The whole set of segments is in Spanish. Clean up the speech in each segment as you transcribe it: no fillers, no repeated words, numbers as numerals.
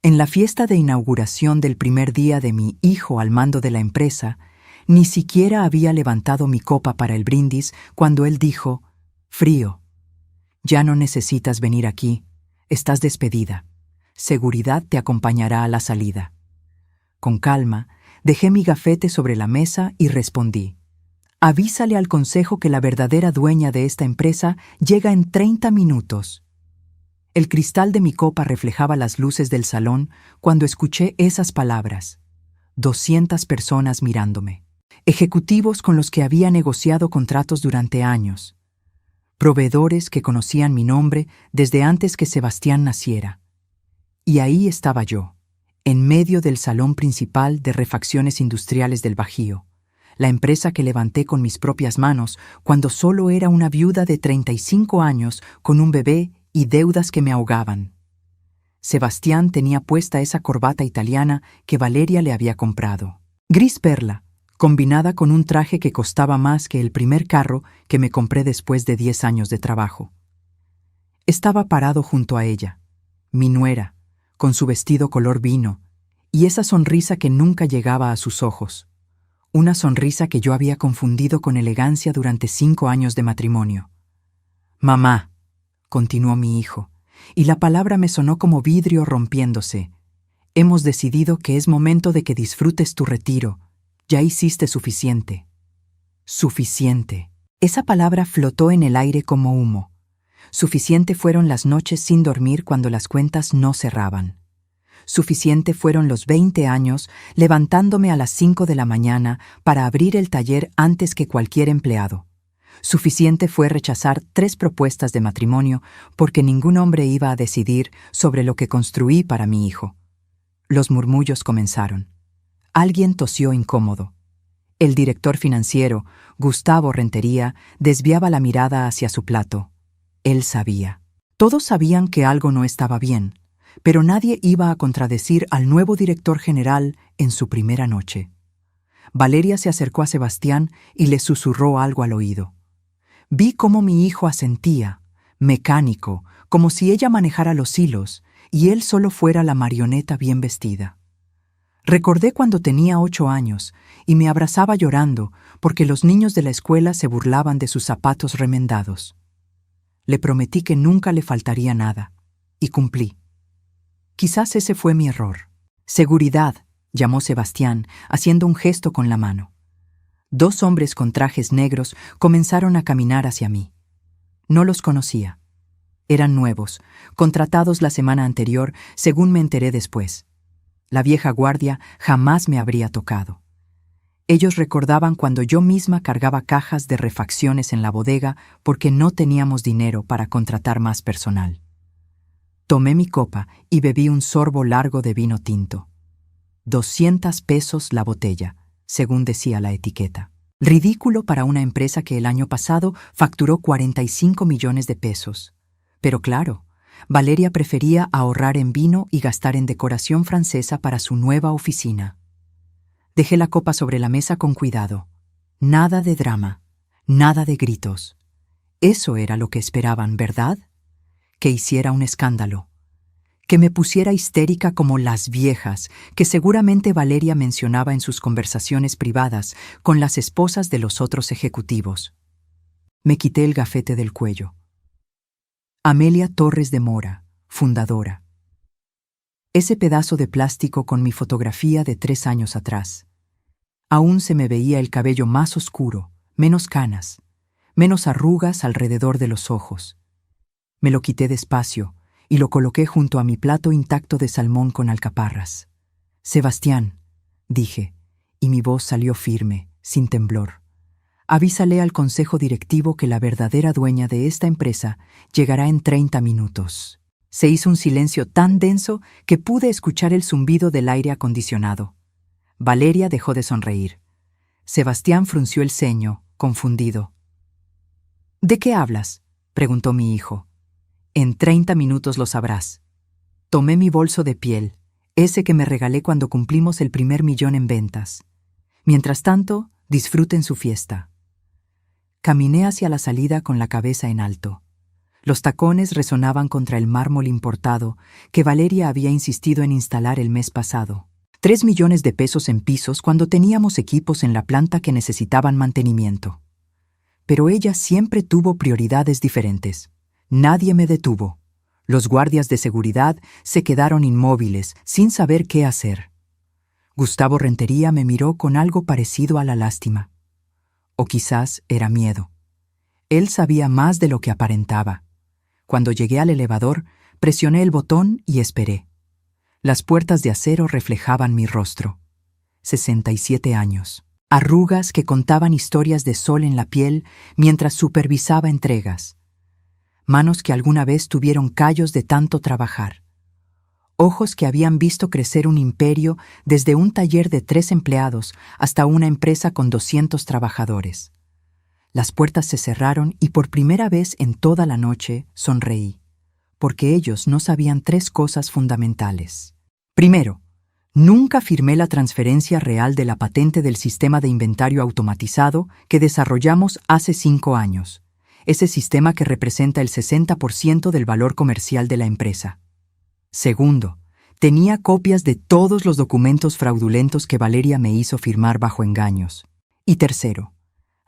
En la fiesta de inauguración del primer día de mi hijo al mando de la empresa, ni siquiera había levantado mi copa para el brindis cuando él dijo: «Frío, ya no necesitas venir aquí, estás despedida. Seguridad te acompañará a la salida». Con calma, dejé mi gafete sobre la mesa y respondí: «Avísale al consejo que la verdadera dueña de esta empresa llega en 30 minutos». El cristal de mi copa reflejaba las luces del salón cuando escuché esas palabras. 200 personas mirándome. Ejecutivos con los que había negociado contratos durante años. Proveedores que conocían mi nombre desde antes que Sebastián naciera. Y ahí estaba yo, en medio del salón principal de Refacciones Industriales del Bajío, la empresa que levanté con mis propias manos cuando solo era una viuda de 35 años con un bebé y deudas que me ahogaban. Sebastián tenía puesta esa corbata italiana que Valeria le había comprado. Gris perla, combinada con un traje que costaba más que el primer carro que me compré después de 10 años de trabajo. Estaba parado junto a ella, mi nuera, con su vestido color vino, y esa sonrisa que nunca llegaba a sus ojos. Una sonrisa que yo había confundido con elegancia durante 5 años de matrimonio. «Mamá», continuó mi hijo, y la palabra me sonó como vidrio rompiéndose. «Hemos decidido que es momento de que disfrutes tu retiro. Ya hiciste suficiente». Suficiente. Esa palabra flotó en el aire como humo. Suficiente fueron las noches sin dormir cuando las cuentas no cerraban. Suficiente fueron los 20 años levantándome a las 5 de la mañana para abrir el taller antes que cualquier empleado. Suficiente fue rechazar 3 propuestas de matrimonio porque ningún hombre iba a decidir sobre lo que construí para mi hijo. Los murmullos comenzaron. Alguien tosió incómodo. El director financiero, Gustavo Rentería, desviaba la mirada hacia su plato. Él sabía. Todos sabían que algo no estaba bien, pero nadie iba a contradecir al nuevo director general en su primera noche. Valeria se acercó a Sebastián y le susurró algo al oído. Vi cómo mi hijo asentía, mecánico, como si ella manejara los hilos y él solo fuera la marioneta bien vestida. Recordé cuando tenía 8 años y me abrazaba llorando porque los niños de la escuela se burlaban de sus zapatos remendados. Le prometí que nunca le faltaría nada, y cumplí. Quizás ese fue mi error. «Seguridad», llamó Sebastián, haciendo un gesto con la mano. 2 hombres con trajes negros comenzaron a caminar hacia mí. No los conocía. Eran nuevos, contratados la semana anterior, según me enteré después. La vieja guardia jamás me habría tocado. Ellos recordaban cuando yo misma cargaba cajas de refacciones en la bodega porque no teníamos dinero para contratar más personal. Tomé mi copa y bebí un sorbo largo de vino tinto. 200 pesos la botella, según decía la etiqueta. Ridículo para una empresa que el año pasado facturó 45 millones de pesos. Pero claro, Valeria prefería ahorrar en vino y gastar en decoración francesa para su nueva oficina. Dejé la copa sobre la mesa con cuidado. Nada de drama, nada de gritos. Eso era lo que esperaban, ¿verdad? Que hiciera un escándalo. Que me pusiera histérica como las viejas, que seguramente Valeria mencionaba en sus conversaciones privadas con las esposas de los otros ejecutivos. Me quité el gafete del cuello. Amelia Torres de Mora, fundadora. Ese pedazo de plástico con mi fotografía de 3 años atrás. Aún se me veía el cabello más oscuro, menos canas, menos arrugas alrededor de los ojos. Me lo quité despacio y lo coloqué junto a mi plato intacto de salmón con alcaparras. «Sebastián», dije, y mi voz salió firme, sin temblor. «Avísale al consejo directivo que la verdadera dueña de esta empresa llegará en 30 minutos». Se hizo un silencio tan denso que pude escuchar el zumbido del aire acondicionado. Valeria dejó de sonreír. Sebastián frunció el ceño, confundido. «¿De qué hablas?», preguntó mi hijo. «En 30 minutos lo sabrás». Tomé mi bolso de piel, ese que me regalé cuando cumplimos el primer millón en ventas. Mientras tanto, disfruten su fiesta. Caminé hacia la salida con la cabeza en alto. Los tacones resonaban contra el mármol importado que Valeria había insistido en instalar el mes pasado. 3 millones de pesos en pisos cuando teníamos equipos en la planta que necesitaban mantenimiento. Pero ella siempre tuvo prioridades diferentes. Nadie me detuvo. Los guardias de seguridad se quedaron inmóviles, sin saber qué hacer. Gustavo Rentería me miró con algo parecido a la lástima. O quizás era miedo. Él sabía más de lo que aparentaba. Cuando llegué al elevador, presioné el botón y esperé. Las puertas de acero reflejaban mi rostro. 67 años. Arrugas que contaban historias de sol en la piel mientras supervisaba entregas. Manos que alguna vez tuvieron callos de tanto trabajar. Ojos que habían visto crecer un imperio desde un taller de 3 empleados hasta una empresa con 200 trabajadores. Las puertas se cerraron y por primera vez en toda la noche sonreí, porque ellos no sabían 3 cosas fundamentales. Primero, nunca firmé la transferencia real de la patente del sistema de inventario automatizado que desarrollamos hace 5 años, ese sistema que representa el 60% del valor comercial de la empresa. Segundo, tenía copias de todos los documentos fraudulentos que Valeria me hizo firmar bajo engaños. Y tercero,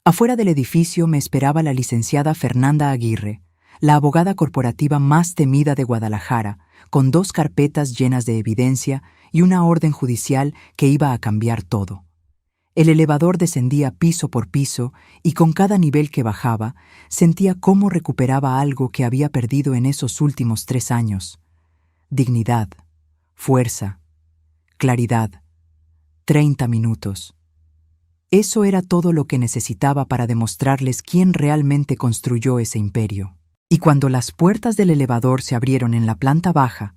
afuera del edificio me esperaba la licenciada Fernanda Aguirre, la abogada corporativa más temida de Guadalajara, con 2 carpetas llenas de evidencia y una orden judicial que iba a cambiar todo. El elevador descendía piso por piso y con cada nivel que bajaba sentía cómo recuperaba algo que había perdido en esos últimos 3 años. Dignidad, fuerza, claridad. 30 minutos. Eso era todo lo que necesitaba para demostrarles quién realmente construyó ese imperio. Y cuando las puertas del elevador se abrieron en la planta baja,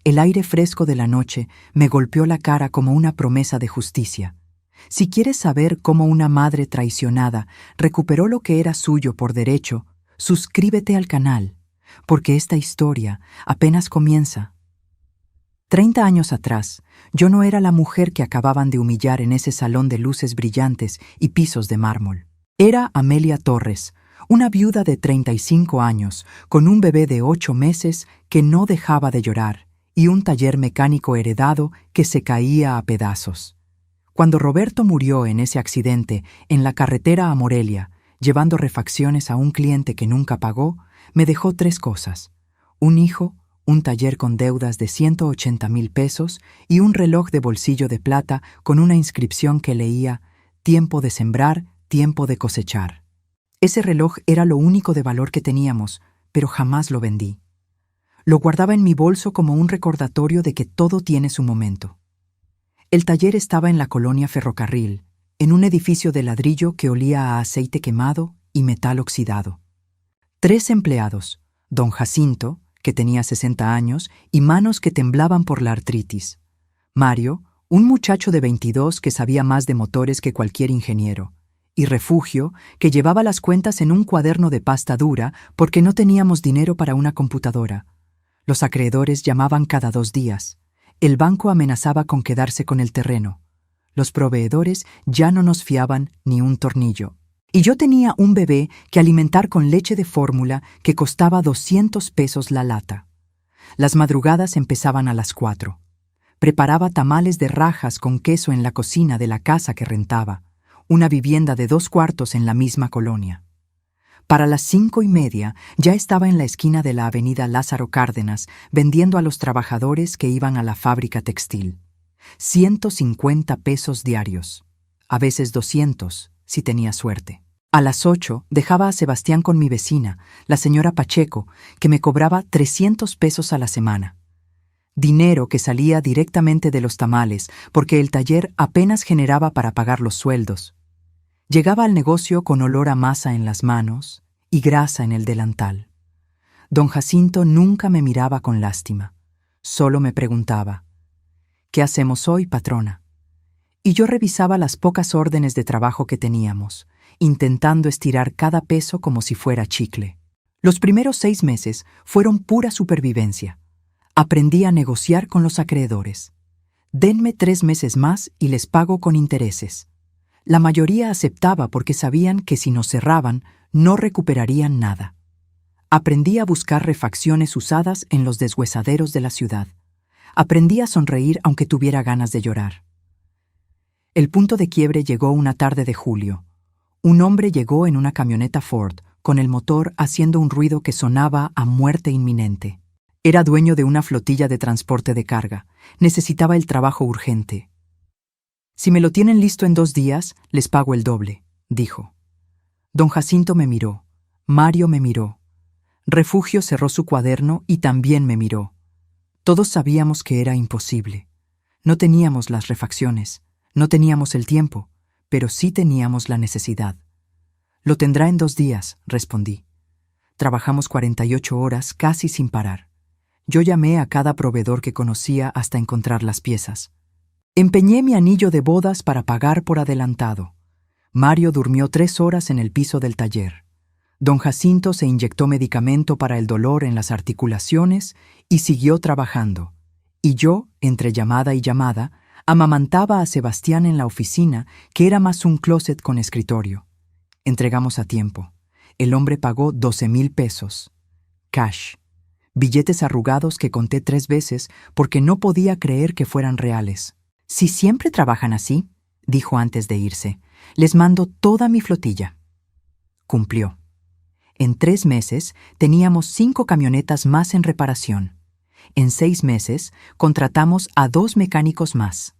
el aire fresco de la noche me golpeó la cara como una promesa de justicia. Si quieres saber cómo una madre traicionada recuperó lo que era suyo por derecho, suscríbete al canal, porque esta historia apenas comienza. 30 años atrás, yo no era la mujer que acababan de humillar en ese salón de luces brillantes y pisos de mármol. Era Amelia Torres, una viuda de 35 años, con un bebé de 8 meses que no dejaba de llorar, y un taller mecánico heredado que se caía a pedazos. Cuando Roberto murió en ese accidente en la carretera a Morelia, llevando refacciones a un cliente que nunca pagó, me dejó 3 cosas: un hijo, un taller con deudas de 180,000 pesos y un reloj de bolsillo de plata con una inscripción que leía: tiempo de sembrar, tiempo de cosechar. Ese reloj era lo único de valor que teníamos, pero jamás lo vendí. Lo guardaba en mi bolso como un recordatorio de que todo tiene su momento. El taller estaba en la colonia Ferrocarril, en un edificio de ladrillo que olía a aceite quemado y metal oxidado. 3 empleados, don Jacinto, que tenía 60 años, y manos que temblaban por la artritis. Mario, un muchacho de 22 que sabía más de motores que cualquier ingeniero. Y Refugio, que llevaba las cuentas en un cuaderno de pasta dura porque no teníamos dinero para una computadora. Los acreedores llamaban cada 2 días. El banco amenazaba con quedarse con el terreno. Los proveedores ya no nos fiaban ni un tornillo. Y yo tenía un bebé que alimentar con leche de fórmula que costaba 200 pesos la lata. Las madrugadas empezaban a las 4. Preparaba tamales de rajas con queso en la cocina de la casa que rentaba, una vivienda de 2 cuartos en la misma colonia. Para las 5:30 ya estaba en la esquina de la avenida Lázaro Cárdenas vendiendo a los trabajadores que iban a la fábrica textil. 150 pesos diarios, a veces 200, si tenía suerte. A las 8 dejaba a Sebastián con mi vecina, la señora Pacheco, que me cobraba 300 pesos a la semana. Dinero que salía directamente de los tamales, porque el taller apenas generaba para pagar los sueldos. Llegaba al negocio con olor a masa en las manos y grasa en el delantal. Don Jacinto nunca me miraba con lástima. Solo me preguntaba: ¿qué hacemos hoy, patrona? Y yo revisaba las pocas órdenes de trabajo que teníamos, intentando estirar cada peso como si fuera chicle. Los primeros 6 meses fueron pura supervivencia. Aprendí a negociar con los acreedores. Denme 3 meses más y les pago con intereses. La mayoría aceptaba porque sabían que si nos cerraban, no recuperarían nada. Aprendí a buscar refacciones usadas en los deshuesaderos de la ciudad. Aprendí a sonreír aunque tuviera ganas de llorar. El punto de quiebre llegó una tarde de julio. Un hombre llegó en una camioneta Ford, con el motor haciendo un ruido que sonaba a muerte inminente. Era dueño de una flotilla de transporte de carga. Necesitaba el trabajo urgente. «Si me lo tienen listo en 2 días, les pago el doble», dijo. Don Jacinto me miró. Mario me miró. Refugio cerró su cuaderno y también me miró. Todos sabíamos que era imposible. No teníamos las refacciones, no teníamos el tiempo, pero sí teníamos la necesidad. «Lo tendrá en 2 días», respondí. Trabajamos 48 horas casi sin parar. Yo llamé a cada proveedor que conocía hasta encontrar las piezas. Empeñé mi anillo de bodas para pagar por adelantado. Mario durmió 3 horas en el piso del taller. Don Jacinto se inyectó medicamento para el dolor en las articulaciones y siguió trabajando. Y yo, entre llamada y llamada, amamantaba a Sebastián en la oficina, que era más un closet con escritorio. Entregamos a tiempo. El hombre pagó 12,000 pesos. Cash. Billetes arrugados que conté 3 veces porque no podía creer que fueran reales. «Si siempre trabajan así», dijo antes de irse, «les mando toda mi flotilla». Cumplió. En 3 meses teníamos 5 camionetas más en reparación. En 6 meses contratamos a 2 mecánicos más.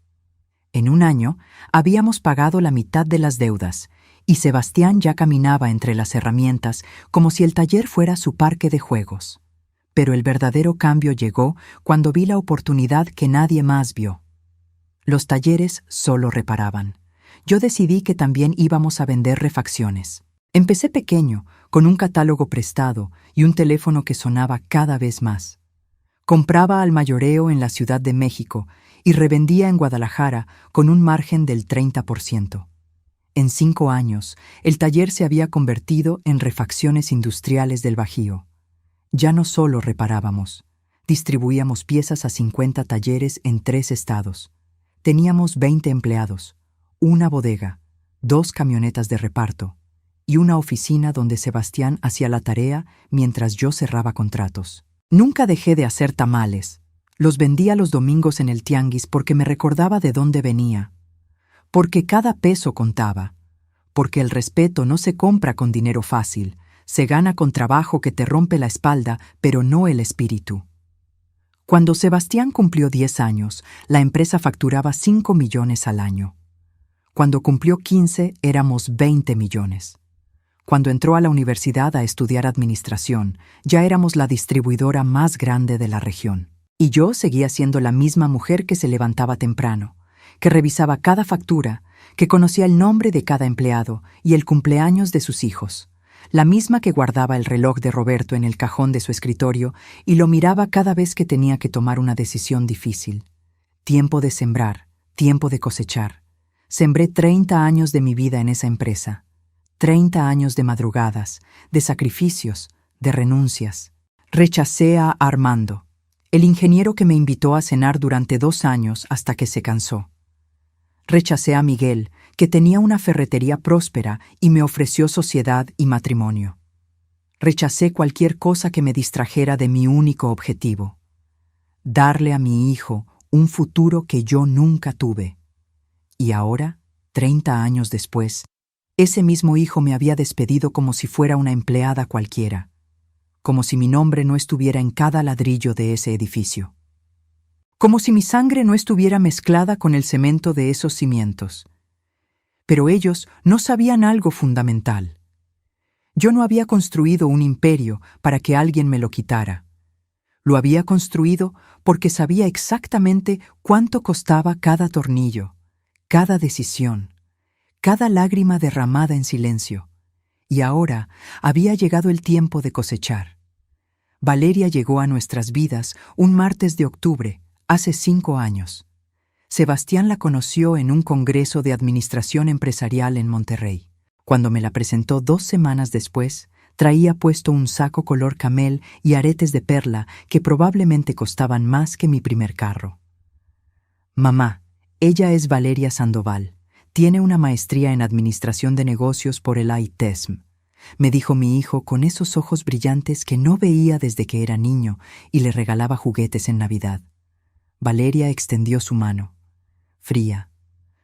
En 1 año habíamos pagado la mitad de las deudas y Sebastián ya caminaba entre las herramientas como si el taller fuera su parque de juegos. Pero el verdadero cambio llegó cuando vi la oportunidad que nadie más vio. Los talleres solo reparaban. Yo decidí que también íbamos a vender refacciones. Empecé pequeño, con un catálogo prestado y un teléfono que sonaba cada vez más. Compraba al mayoreo en la Ciudad de México y revendía en Guadalajara con un margen del 30%. En 5 años, el taller se había convertido en Refacciones Industriales del Bajío. Ya no solo reparábamos, distribuíamos piezas a 50 talleres en 3 estados. Teníamos 20 empleados, una bodega, 2 camionetas de reparto y una oficina donde Sebastián hacía la tarea mientras yo cerraba contratos. Nunca dejé de hacer tamales. Los vendía los domingos en el tianguis porque me recordaba de dónde venía. Porque cada peso contaba. Porque el respeto no se compra con dinero fácil, se gana con trabajo que te rompe la espalda, pero no el espíritu. Cuando Sebastián cumplió 10 años, la empresa facturaba 5 millones al año. Cuando cumplió 15, éramos 20 millones. Cuando entró a la universidad a estudiar administración, ya éramos la distribuidora más grande de la región. Y yo seguía siendo la misma mujer que se levantaba temprano, que revisaba cada factura, que conocía el nombre de cada empleado y el cumpleaños de sus hijos. La misma que guardaba el reloj de Roberto en el cajón de su escritorio y lo miraba cada vez que tenía que tomar una decisión difícil. Tiempo de sembrar, tiempo de cosechar. Sembré 30 años de mi vida en esa empresa. 30 años de madrugadas, de sacrificios, de renuncias. Rechacé a Armando, el ingeniero que me invitó a cenar durante 2 años hasta que se cansó. Rechacé a Miguel, que tenía una ferretería próspera y me ofreció sociedad y matrimonio. Rechacé cualquier cosa que me distrajera de mi único objetivo: darle a mi hijo un futuro que yo nunca tuve. Y ahora, 30 años después, ese mismo hijo me había despedido como si fuera una empleada cualquiera, como si mi nombre no estuviera en cada ladrillo de ese edificio, como si mi sangre no estuviera mezclada con el cemento de esos cimientos. Pero ellos no sabían algo fundamental. Yo no había construido un imperio para que alguien me lo quitara. Lo había construido porque sabía exactamente cuánto costaba cada tornillo, cada decisión, cada lágrima derramada en silencio. Y ahora había llegado el tiempo de cosechar. Valeria llegó a nuestras vidas un martes de octubre, hace 5 años. Sebastián la conoció en un congreso de administración empresarial en Monterrey. Cuando me la presentó 2 semanas después, traía puesto un saco color camel y aretes de perla que probablemente costaban más que mi primer carro. «Mamá, ella es Valeria Sandoval. Tiene una maestría en Administración de Negocios por el ITESM. me dijo mi hijo con esos ojos brillantes que no veía desde que era niño y le regalaba juguetes en Navidad. Valeria extendió su mano, fría,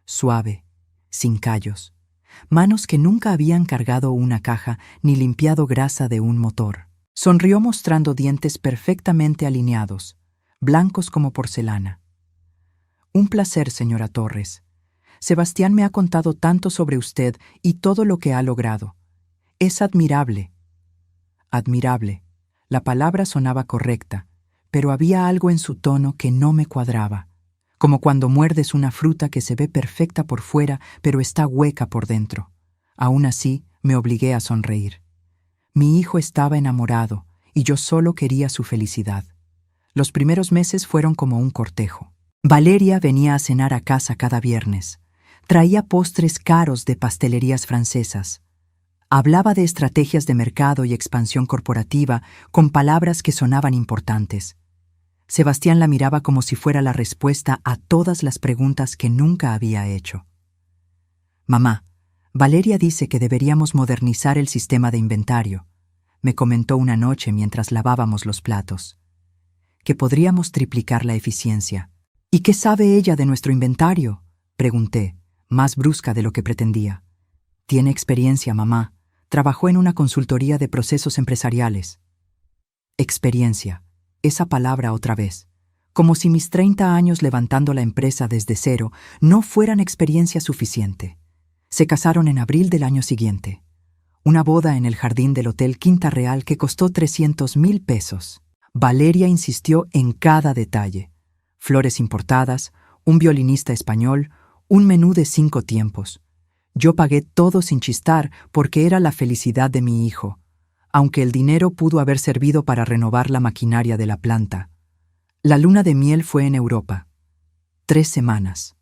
suave, sin callos, manos que nunca habían cargado una caja ni limpiado grasa de un motor. Sonrió mostrando dientes perfectamente alineados, blancos como porcelana. Un placer, señora Torres. Sebastián me ha contado tanto sobre usted y todo lo que ha logrado. Es admirable. Admirable. La palabra sonaba correcta, pero había algo en su tono que no me cuadraba, como cuando muerdes una fruta que se ve perfecta por fuera, pero está hueca por dentro. Aún así, me obligué a sonreír. Mi hijo estaba enamorado, y yo solo quería su felicidad. Los primeros meses fueron como un cortejo. Valeria venía a cenar a casa cada viernes. Traía postres caros de pastelerías francesas. Hablaba de estrategias de mercado y expansión corporativa con palabras que sonaban importantes. Sebastián la miraba como si fuera la respuesta a todas las preguntas que nunca había hecho. «Mamá, Valeria dice que deberíamos modernizar el sistema de inventario», me comentó una noche mientras lavábamos los platos. «Que podríamos triplicar la eficiencia». «¿Y qué sabe ella de nuestro inventario?», pregunté, más brusca de lo que pretendía. «Tiene experiencia, mamá. Trabajó en una consultoría de procesos empresariales». Experiencia. Esa palabra otra vez. Como si mis 30 años levantando la empresa desde cero no fueran experiencia suficiente. Se casaron en abril del año siguiente. Una boda en el jardín del Hotel Quinta Real que costó 300,000 pesos. Valeria insistió en cada detalle. Flores importadas, un violinista español, un menú de 5 tiempos. Yo pagué todo sin chistar porque era la felicidad de mi hijo, aunque el dinero pudo haber servido para renovar la maquinaria de la planta. La luna de miel fue en Europa. 3 semanas.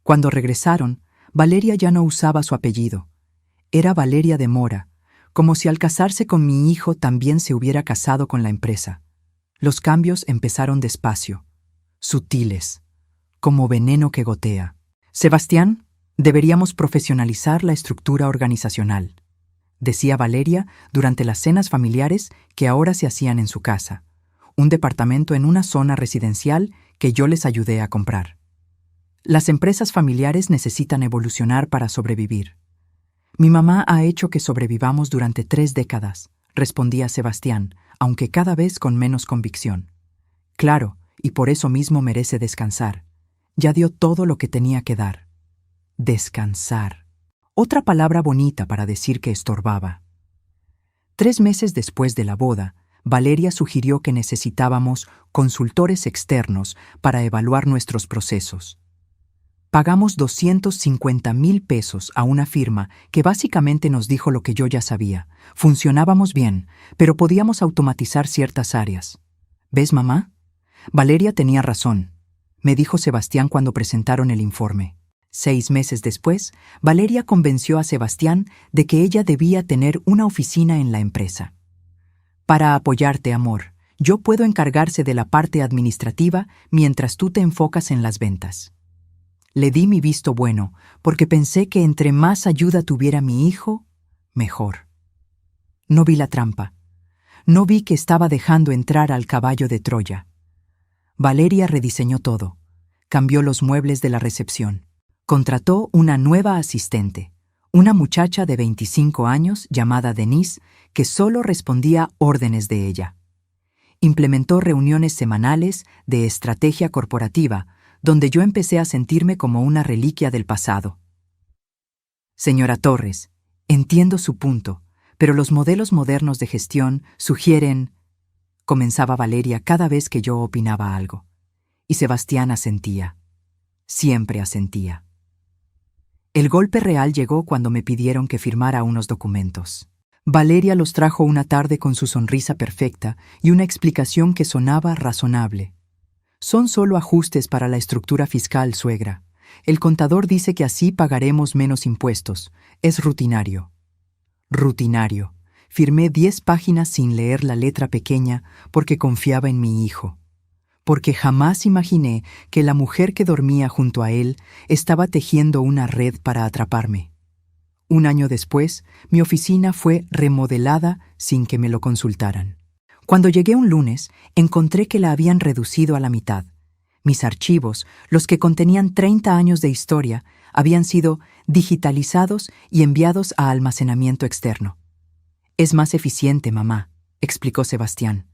Cuando regresaron, Valeria ya no usaba su apellido. Era Valeria de Mora, como si al casarse con mi hijo también se hubiera casado con la empresa. Los cambios empezaron despacio, sutiles, como veneno que gotea. «Sebastián, deberíamos profesionalizar la estructura organizacional», decía Valeria durante las cenas familiares que ahora se hacían en su casa, un departamento en una zona residencial que yo les ayudé a comprar. «Las empresas familiares necesitan evolucionar para sobrevivir». «Mi mamá ha hecho que sobrevivamos durante 3 décadas», respondía Sebastián, aunque cada vez con menos convicción. «Claro, y por eso mismo merece descansar. Ya dio todo lo que tenía que dar». Descansar. Otra palabra bonita para decir que estorbaba. 3 meses después de la boda, Valeria sugirió que necesitábamos consultores externos para evaluar nuestros procesos. Pagamos 250,000 pesos a una firma que básicamente nos dijo lo que yo ya sabía. Funcionábamos bien, pero podíamos automatizar ciertas áreas. ¿Ves, mamá? Valeria tenía razón, me dijo Sebastián cuando presentaron el informe. 6 meses después, Valeria convenció a Sebastián de que ella debía tener una oficina en la empresa. «Para apoyarte, amor, yo puedo encargarse de la parte administrativa mientras tú te enfocas en las ventas». Le di mi visto bueno, porque pensé que entre más ayuda tuviera mi hijo, mejor. No vi la trampa. No vi que estaba dejando entrar al caballo de Troya. Valeria rediseñó todo. Cambió los muebles de la recepción. Contrató una nueva asistente, una muchacha de 25 años llamada Denise, que solo respondía órdenes de ella. Implementó reuniones semanales de estrategia corporativa, donde yo empecé a sentirme como una reliquia del pasado. «Señora Torres, entiendo su punto, pero los modelos modernos de gestión sugieren…», comenzaba Valeria cada vez que yo opinaba algo. Y Sebastián asentía. Siempre asentía. El golpe real llegó cuando me pidieron que firmara unos documentos. Valeria los trajo una tarde con su sonrisa perfecta y una explicación que sonaba razonable. «Son solo ajustes para la estructura fiscal, suegra. El contador dice que así pagaremos menos impuestos. Es rutinario». Rutinario. Firmé 10 páginas sin leer la letra pequeña porque confiaba en mi hijo. Porque jamás imaginé que la mujer que dormía junto a él estaba tejiendo una red para atraparme. Un año después, mi oficina fue remodelada sin que me lo consultaran. Cuando llegué un lunes, encontré que la habían reducido a la mitad. Mis archivos, los que contenían 30 años de historia, habían sido digitalizados y enviados a almacenamiento externo. «Es más eficiente, mamá», explicó Sebastián.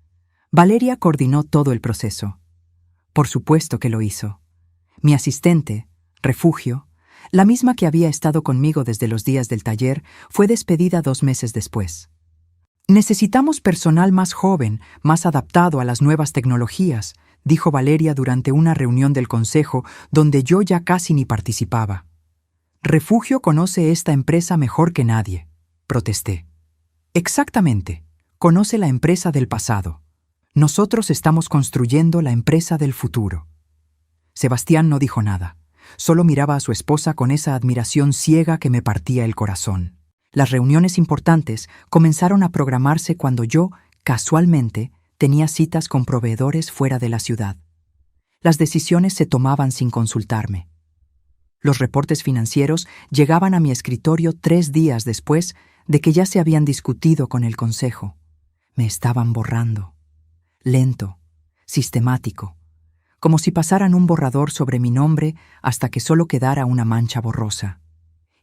Valeria coordinó todo el proceso. Por supuesto que lo hizo. Mi asistente, Refugio, la misma que había estado conmigo desde los días del taller, fue despedida 2 meses después. «Necesitamos personal más joven, más adaptado a las nuevas tecnologías», dijo Valeria durante una reunión del consejo donde yo ya casi ni participaba. «Refugio conoce esta empresa mejor que nadie», protesté. «Exactamente, conoce la empresa del pasado. Nosotros estamos construyendo la empresa del futuro». Sebastián no dijo nada. Solo miraba a su esposa con esa admiración ciega que me partía el corazón. Las reuniones importantes comenzaron a programarse cuando yo, casualmente, tenía citas con proveedores fuera de la ciudad. Las decisiones se tomaban sin consultarme. Los reportes financieros llegaban a mi escritorio 3 días después de que ya se habían discutido con el consejo. Me estaban borrando. Lento, sistemático, como si pasaran un borrador sobre mi nombre hasta que solo quedara una mancha borrosa.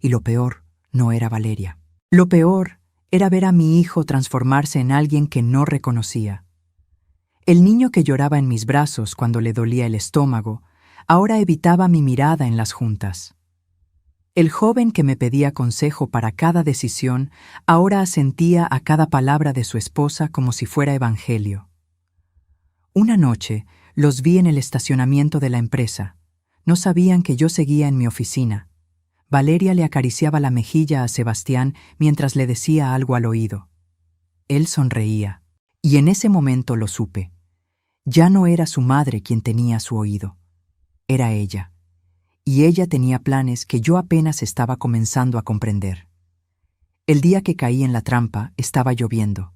Y lo peor no era Valeria. Lo peor era ver a mi hijo transformarse en alguien que no reconocía. El niño que lloraba en mis brazos cuando le dolía el estómago, ahora evitaba mi mirada en las juntas. El joven que me pedía consejo para cada decisión, ahora asentía a cada palabra de su esposa como si fuera evangelio. Una noche, los vi en el estacionamiento de la empresa. No sabían que yo seguía en mi oficina. Valeria le acariciaba la mejilla a Sebastián mientras le decía algo al oído. Él sonreía, y en ese momento lo supe. Ya no era su madre quien tenía su oído. Era ella. Y ella tenía planes que yo apenas estaba comenzando a comprender. El día que caí en la trampa estaba lloviendo.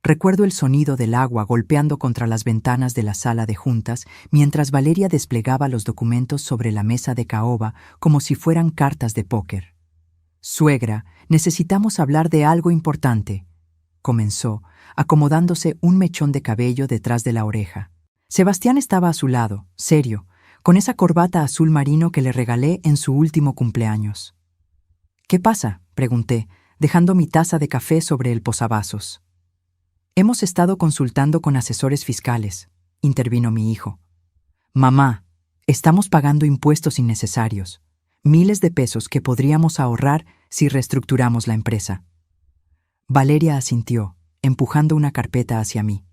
Recuerdo el sonido del agua golpeando contra las ventanas de la sala de juntas mientras Valeria desplegaba los documentos sobre la mesa de caoba como si fueran cartas de póker. «Suegra, necesitamos hablar de algo importante», comenzó, acomodándose un mechón de cabello detrás de la oreja. Sebastián estaba a su lado, serio, con esa corbata azul marino que le regalé en su último cumpleaños. «¿Qué pasa?», pregunté, dejando mi taza de café sobre el posavasos. «Hemos estado consultando con asesores fiscales», intervino mi hijo. «Mamá, estamos pagando impuestos innecesarios, miles de pesos que podríamos ahorrar si reestructuramos la empresa». Valeria asintió, empujando una carpeta hacia mí.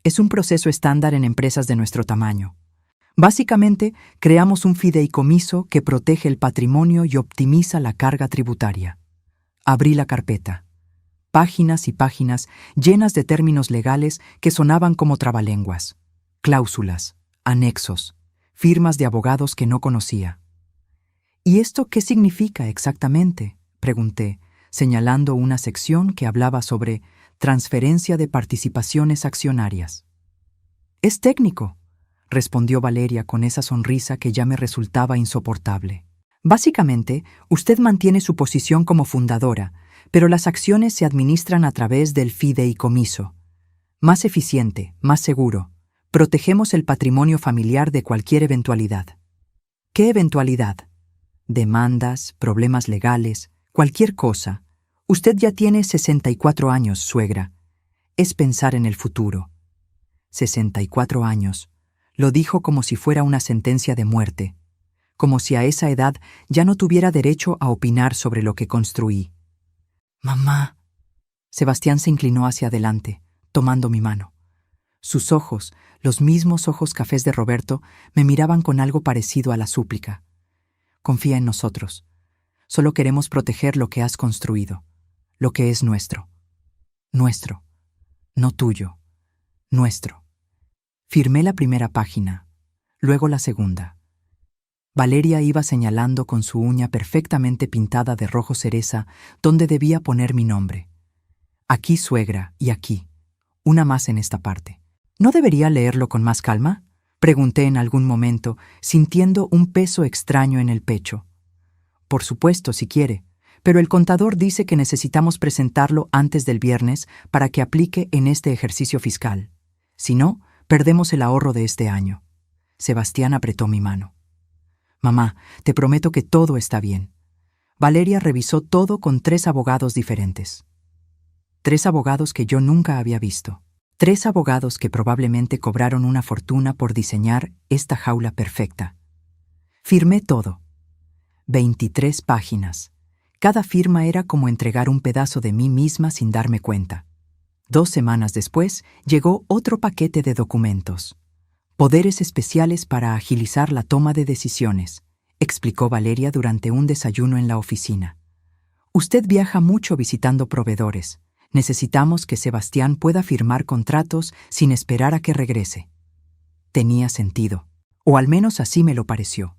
«Es un proceso estándar en empresas de nuestro tamaño. Básicamente, creamos un fideicomiso que protege el patrimonio y optimiza la carga tributaria». Abrí la carpeta. Páginas y páginas llenas de términos legales que sonaban como trabalenguas. Cláusulas, anexos, firmas de abogados que no conocía. «¿Y esto qué significa exactamente?», pregunté, señalando una sección que hablaba sobre transferencia de participaciones accionarias. «Es técnico», respondió Valeria con esa sonrisa que ya me resultaba insoportable. «Básicamente, usted mantiene su posición como fundadora, pero las acciones se administran a través del fideicomiso. Más eficiente, más seguro. Protegemos el patrimonio familiar de cualquier eventualidad». «¿Qué eventualidad?». «Demandas, problemas legales, cualquier cosa. Usted ya tiene 64 años, suegra. Es pensar en el futuro». 64 años. Lo dijo como si fuera una sentencia de muerte, como si a esa edad ya no tuviera derecho a opinar sobre lo que construí. «Mamá». Sebastián se inclinó hacia adelante, tomando mi mano. Sus ojos, los mismos ojos cafés de Roberto, me miraban con algo parecido a la súplica. «Confía en nosotros. Solo queremos proteger lo que has construido, lo que es nuestro. Nuestro, no tuyo, nuestro». Firmé la primera página, luego la segunda. Valeria iba señalando con su uña perfectamente pintada de rojo cereza dónde debía poner mi nombre. «Aquí, suegra, y aquí. Una más en esta parte». «¿No debería leerlo con más calma?», pregunté en algún momento, sintiendo un peso extraño en el pecho. «Por supuesto, si quiere, pero el contador dice que necesitamos presentarlo antes del viernes para que aplique en este ejercicio fiscal. Si no, perdemos el ahorro de este año. Sebastián apretó mi mano. Mamá, te prometo que todo está bien. Valeria revisó todo con 3 abogados diferentes. 3 abogados que yo nunca había visto. 3 abogados que probablemente cobraron una fortuna por diseñar esta jaula perfecta. Firmé todo. 23 páginas. Cada firma era como entregar un pedazo de mí misma sin darme cuenta. 2 semanas después, llegó otro paquete de documentos. Poderes especiales para agilizar la toma de decisiones, explicó Valeria durante un desayuno en la oficina. Usted viaja mucho visitando proveedores. Necesitamos que Sebastián pueda firmar contratos sin esperar a que regrese. Tenía sentido, o al menos así me lo pareció.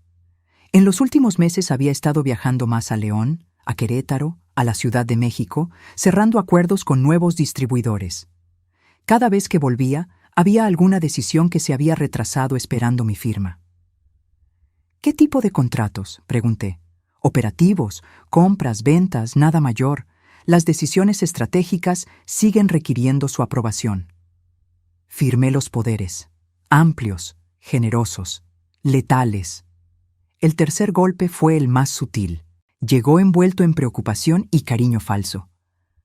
En los últimos meses había estado viajando más a León, a Querétaro, a la Ciudad de México, cerrando acuerdos con nuevos distribuidores. Cada vez que volvía, había alguna decisión que se había retrasado esperando mi firma. ¿Qué tipo de contratos?, pregunté. Operativos, compras, ventas, nada mayor. Las decisiones estratégicas siguen requiriendo su aprobación. Firmé los poderes, amplios, generosos, letales. El tercer golpe fue el más sutil. Llegó envuelto en preocupación y cariño falso.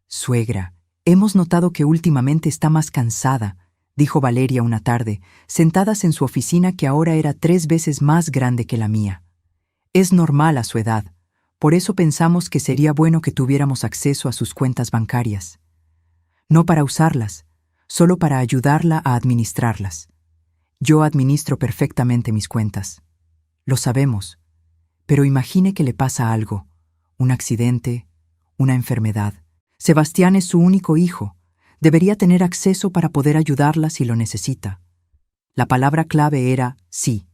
Suegra, hemos notado que últimamente está más cansada, dijo Valeria una tarde, sentadas en su oficina que ahora era 3 veces más grande que la mía. Es normal a su edad, por eso pensamos que sería bueno que tuviéramos acceso a sus cuentas bancarias. No para usarlas, solo para ayudarla a administrarlas. Yo administro perfectamente mis cuentas. Lo sabemos, pero imagine que le pasa algo, un accidente, una enfermedad. Sebastián es su único hijo. Debería tener acceso para poder ayudarla si lo necesita. La palabra clave era sí,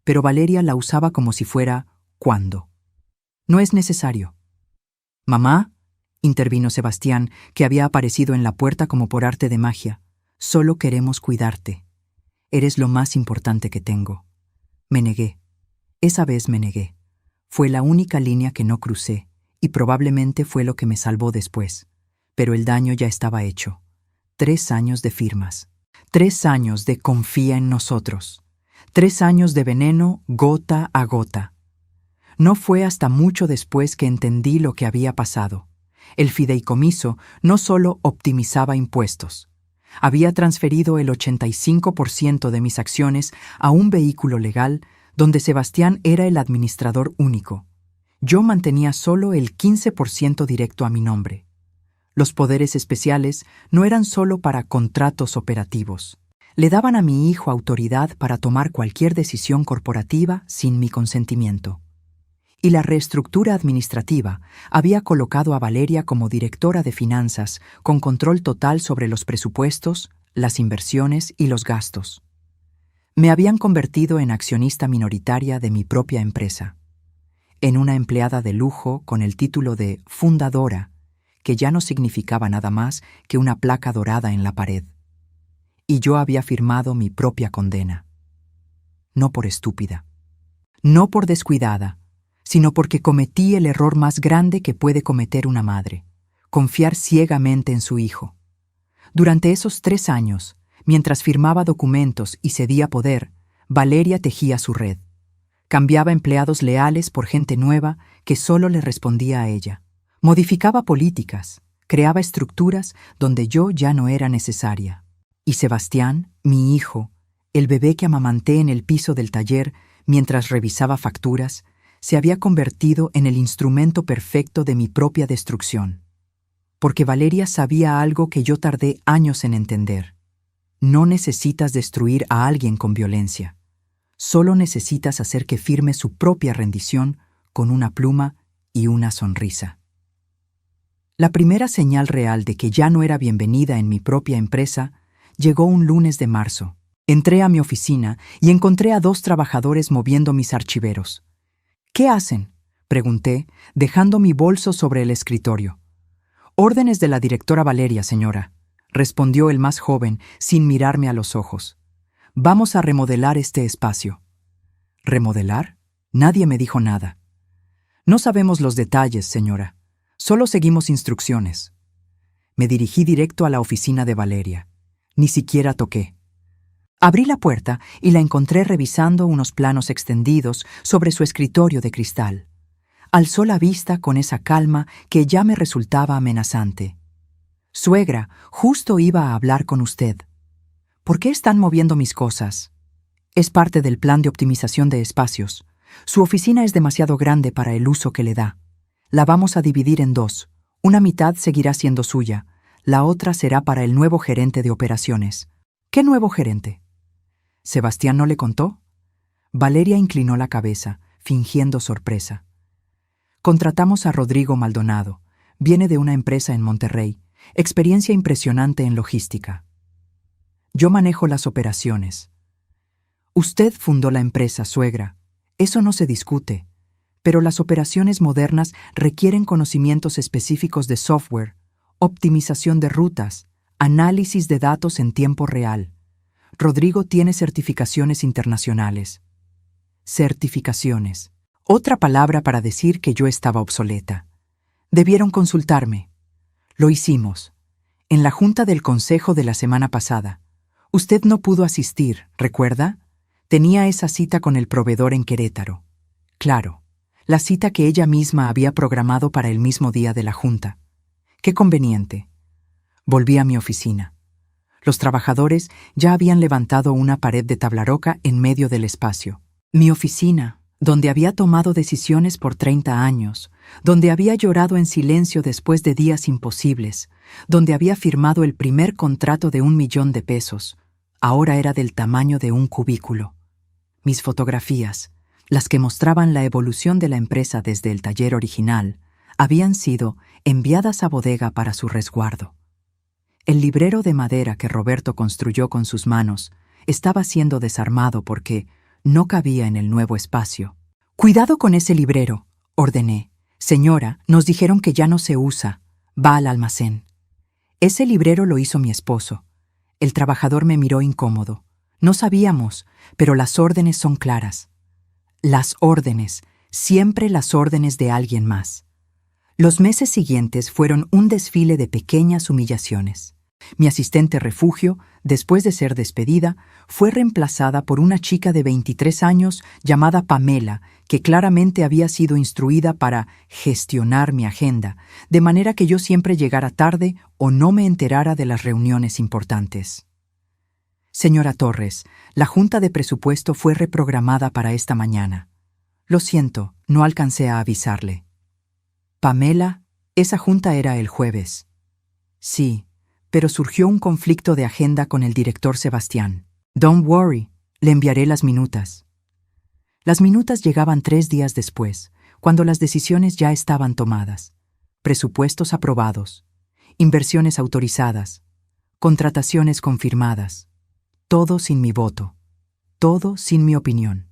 pero Valeria la usaba como si fuera cuando. No es necesario. Mamá, intervino Sebastián, que había aparecido en la puerta como por arte de magia. Solo queremos cuidarte. Eres lo más importante que tengo. Me negué. Esa vez me negué. Fue la única línea que no crucé, y probablemente fue lo que me salvó después. Pero el daño ya estaba hecho. 3 años de firmas. 3 años de confía en nosotros. 3 años de veneno gota a gota. No fue hasta mucho después que entendí lo que había pasado. El fideicomiso no solo optimizaba impuestos. Había transferido el 85% de mis acciones a un vehículo legal donde Sebastián era el administrador único. Yo mantenía solo el 15% directo a mi nombre. Los poderes especiales no eran solo para contratos operativos. Le daban a mi hijo autoridad para tomar cualquier decisión corporativa sin mi consentimiento. Y la reestructura administrativa había colocado a Valeria como directora de finanzas, con control total sobre los presupuestos, las inversiones y los gastos. Me habían convertido en accionista minoritaria de mi propia empresa, en una empleada de lujo con el título de fundadora, que ya no significaba nada más que una placa dorada en la pared. Y yo había firmado mi propia condena. No por estúpida, no por descuidada, sino porque cometí el error más grande que puede cometer una madre: confiar ciegamente en su hijo. Durante esos 3 años, mientras firmaba documentos y cedía poder, Valeria tejía su red. Cambiaba empleados leales por gente nueva que solo le respondía a ella. Modificaba políticas, creaba estructuras donde yo ya no era necesaria. Y Sebastián, mi hijo, el bebé que amamanté en el piso del taller mientras revisaba facturas, se había convertido en el instrumento perfecto de mi propia destrucción. Porque Valeria sabía algo que yo tardé años en entender. No necesitas destruir a alguien con violencia. Solo necesitas hacer que firme su propia rendición con una pluma y una sonrisa. La primera señal real de que ya no era bienvenida en mi propia empresa llegó un lunes de marzo. Entré a mi oficina y encontré a 2 trabajadores moviendo mis archiveros. ¿Qué hacen?, pregunté, dejando mi bolso sobre el escritorio. Órdenes de la directora Valeria, señora, respondió el más joven sin mirarme a los ojos. Vamos a remodelar este espacio. ¿Remodelar? Nadie me dijo nada. No sabemos los detalles, señora. Solo seguimos instrucciones. Me dirigí directo a la oficina de Valeria. Ni siquiera toqué. Abrí la puerta y la encontré revisando unos planos extendidos sobre su escritorio de cristal. Alzó la vista con esa calma que ya me resultaba amenazante. «Suegra, justo iba a hablar con usted. ¿Por qué están moviendo mis cosas?» «Es parte del plan de optimización de espacios. Su oficina es demasiado grande para el uso que le da. La vamos a dividir en dos. Una mitad seguirá siendo suya. La otra será para el nuevo gerente de operaciones». «¿Qué nuevo gerente?» ¿Sebastián no le contó? Valeria inclinó la cabeza, fingiendo sorpresa. Contratamos a Rodrigo Maldonado. Viene de una empresa en Monterrey. Experiencia impresionante en logística. Yo manejo las operaciones. Usted fundó la empresa, suegra. Eso no se discute. Pero las operaciones modernas requieren conocimientos específicos de software, optimización de rutas, análisis de datos en tiempo real. Rodrigo tiene certificaciones internacionales. Certificaciones. Otra palabra para decir que yo estaba obsoleta. Debieron consultarme. Lo hicimos. En la junta del consejo de la semana pasada. Usted no pudo asistir, ¿recuerda? Tenía esa cita con el proveedor en Querétaro. Claro, la cita que ella misma había programado para el mismo día de la junta. Qué conveniente. Volví a mi oficina. Los trabajadores ya habían levantado una pared de tabla roca en medio del espacio. Mi oficina, donde había tomado decisiones por 30 años, donde había llorado en silencio después de días imposibles, donde había firmado el primer contrato de $1.000.000, ahora era del tamaño de un cubículo. Mis fotografías, las que mostraban la evolución de la empresa desde el taller original, habían sido enviadas a bodega para su resguardo. El librero de madera que Roberto construyó con sus manos estaba siendo desarmado porque no cabía en el nuevo espacio. «Cuidado con ese librero», ordené. «Señora, nos dijeron que ya no se usa. Va al almacén». Ese librero lo hizo mi esposo. El trabajador me miró incómodo. No sabíamos, pero las órdenes son claras. Las órdenes, siempre las órdenes de alguien más. Los meses siguientes fueron un desfile de pequeñas humillaciones. Mi asistente refugio, después de ser despedida, fue reemplazada por una chica de 23 años llamada Pamela, que claramente había sido instruida para gestionar mi agenda, de manera que yo siempre llegara tarde o no me enterara de las reuniones importantes. «Señora Torres, la junta de presupuesto fue reprogramada para esta mañana. Lo siento, no alcancé a avisarle». «Pamela, esa junta era el jueves». «Sí, pero surgió un conflicto de agenda con el director Sebastián». «Don't worry, le enviaré las minutas». Las minutas llegaban 3 días después, cuando las decisiones ya estaban tomadas. Presupuestos aprobados, inversiones autorizadas, contrataciones confirmadas. Todo sin mi voto, todo sin mi opinión.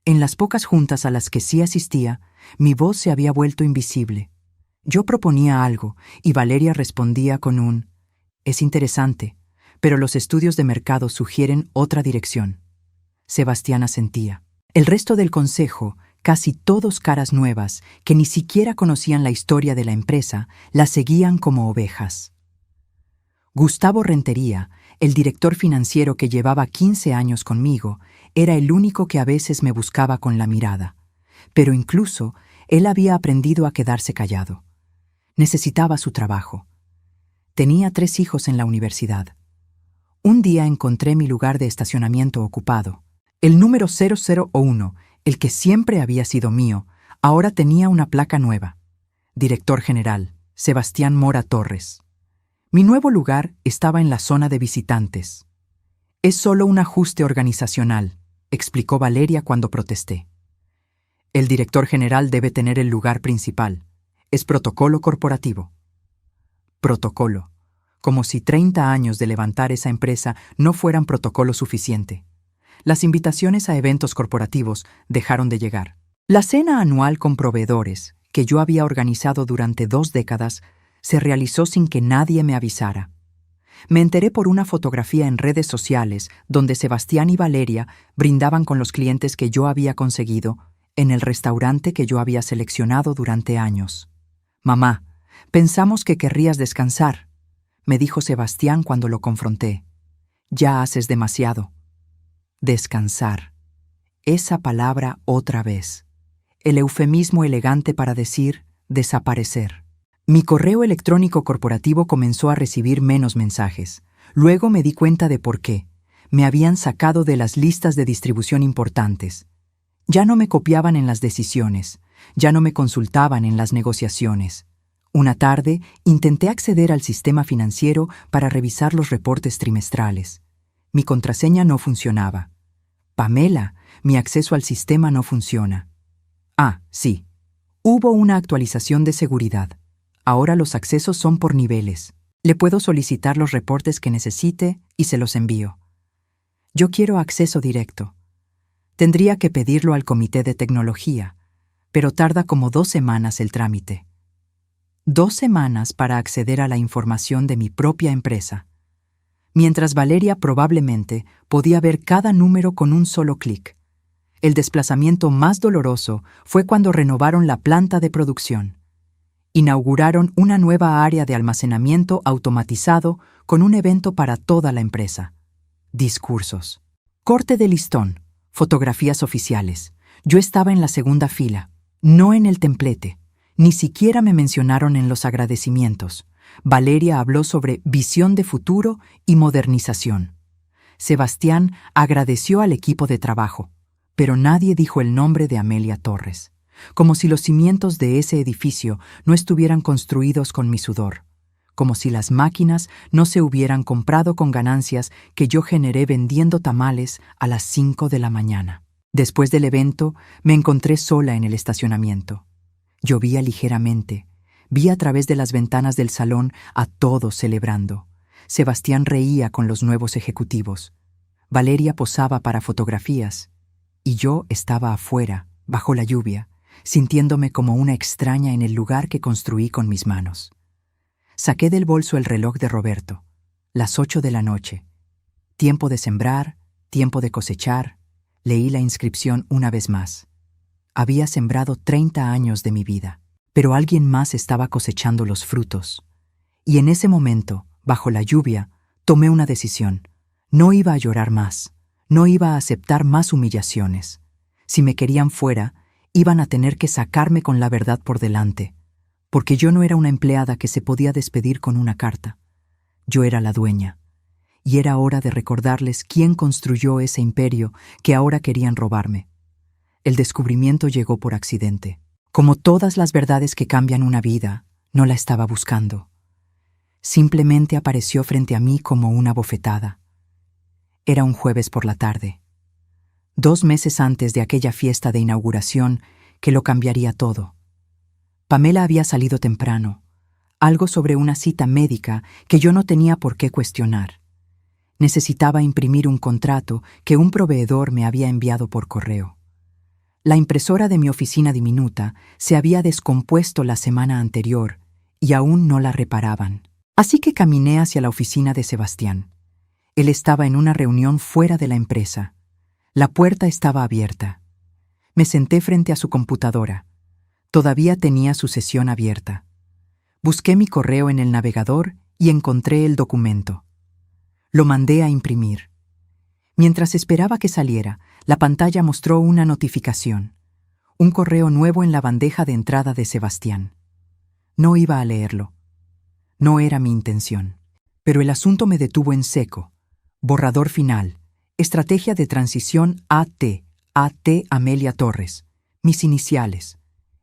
En las pocas juntas a las que sí asistía, mi voz se había vuelto invisible. Yo proponía algo y Valeria respondía con un «Es interesante, pero los estudios de mercado sugieren otra dirección». Sebastián asentía. El resto del consejo, casi todos caras nuevas, que ni siquiera conocían la historia de la empresa, la seguían como ovejas. Gustavo Rentería, el director financiero que llevaba 15 años conmigo, era el único que a veces me buscaba con la mirada. Pero incluso él había aprendido a quedarse callado. Necesitaba su trabajo. Tenía 3 hijos en la universidad. Un día encontré mi lugar de estacionamiento ocupado. El número 0001, el que siempre había sido mío, ahora tenía una placa nueva. Director general, Sebastián Mora Torres. Mi nuevo lugar estaba en la zona de visitantes. «Es solo un ajuste organizacional», explicó Valeria cuando protesté. «El director general debe tener el lugar principal. Es protocolo corporativo». Protocolo. Como si 30 años de levantar esa empresa no fueran protocolo suficiente. Las invitaciones a eventos corporativos dejaron de llegar. La cena anual con proveedores, que yo había organizado durante 2 décadas, se realizó sin que nadie me avisara. Me enteré por una fotografía en redes sociales donde Sebastián y Valeria brindaban con los clientes que yo había conseguido en el restaurante que yo había seleccionado durante años. «Mamá, Pensamos que querrías descansar, me dijo Sebastián cuando lo confronté. Ya haces demasiado. Descansar. Esa palabra otra vez. El eufemismo elegante para decir desaparecer. Mi correo electrónico corporativo comenzó a recibir menos mensajes. Luego me di cuenta de por qué. Me habían sacado de las listas de distribución importantes. Ya no me copiaban en las decisiones. Ya no me consultaban en las negociaciones. Una tarde intenté acceder al sistema financiero para revisar los reportes trimestrales. Mi contraseña no funcionaba. Pamela, mi acceso al sistema no funciona. Ah, sí. Hubo una actualización de seguridad. Ahora los accesos son por niveles. Le puedo solicitar los reportes que necesite y se los envío. Yo quiero acceso directo. Tendría que pedirlo al comité de tecnología, pero tarda como 2 semanas el trámite. 2 semanas para acceder a la información de mi propia empresa. Mientras Valeria probablemente podía ver cada número con un solo clic. El desplazamiento más doloroso fue cuando renovaron la planta de producción. Inauguraron una nueva área de almacenamiento automatizado con un evento para toda la empresa. Discursos. Corte de listón. Fotografías oficiales. Yo estaba en la segunda fila, no en el templete. Ni siquiera me mencionaron en los agradecimientos. Valeria habló sobre visión de futuro y modernización. Sebastián agradeció al equipo de trabajo, pero nadie dijo el nombre de Amelia Torres, como si los cimientos de ese edificio no estuvieran construidos con mi sudor, como si las máquinas no se hubieran comprado con ganancias que yo generé vendiendo tamales a las 5 de la mañana. Después del evento, me encontré sola en el estacionamiento. Llovía ligeramente. Vi a través de las ventanas del salón a todos celebrando. Sebastián reía con los nuevos ejecutivos. Valeria posaba para fotografías. Y yo estaba afuera, bajo la lluvia, sintiéndome como una extraña en el lugar que construí con mis manos. Saqué del bolso el reloj de Roberto. Las 8 de la noche. Tiempo de sembrar, tiempo de cosechar. Leí la inscripción una vez más. Había sembrado 30 años de mi vida, pero alguien más estaba cosechando los frutos. Y en ese momento, bajo la lluvia, tomé una decisión. No iba a llorar más, no iba a aceptar más humillaciones. Si me querían fuera, iban a tener que sacarme con la verdad por delante, porque yo no era una empleada que se podía despedir con una carta. Yo era la dueña, y era hora de recordarles quién construyó ese imperio que ahora querían robarme. El descubrimiento llegó por accidente. Como todas las verdades que cambian una vida, no la estaba buscando. Simplemente apareció frente a mí como una bofetada. Era un jueves por la tarde. 2 meses antes de aquella fiesta de inauguración que lo cambiaría todo. Pamela había salido temprano, algo sobre una cita médica que yo no tenía por qué cuestionar. Necesitaba imprimir un contrato que un proveedor me había enviado por correo. La impresora de mi oficina diminuta se había descompuesto la semana anterior y aún no la reparaban. Así que caminé hacia la oficina de Sebastián. Él estaba en una reunión fuera de la empresa. La puerta estaba abierta. Me senté frente a su computadora. Todavía tenía su sesión abierta. Busqué mi correo en el navegador y encontré el documento. Lo mandé a imprimir. Mientras esperaba que saliera, la pantalla mostró una notificación. Un correo nuevo en la bandeja de entrada de Sebastián. No iba a leerlo. No era mi intención. Pero el asunto me detuvo en seco. Borrador final. Estrategia de transición AT. AT Amelia Torres. Mis iniciales.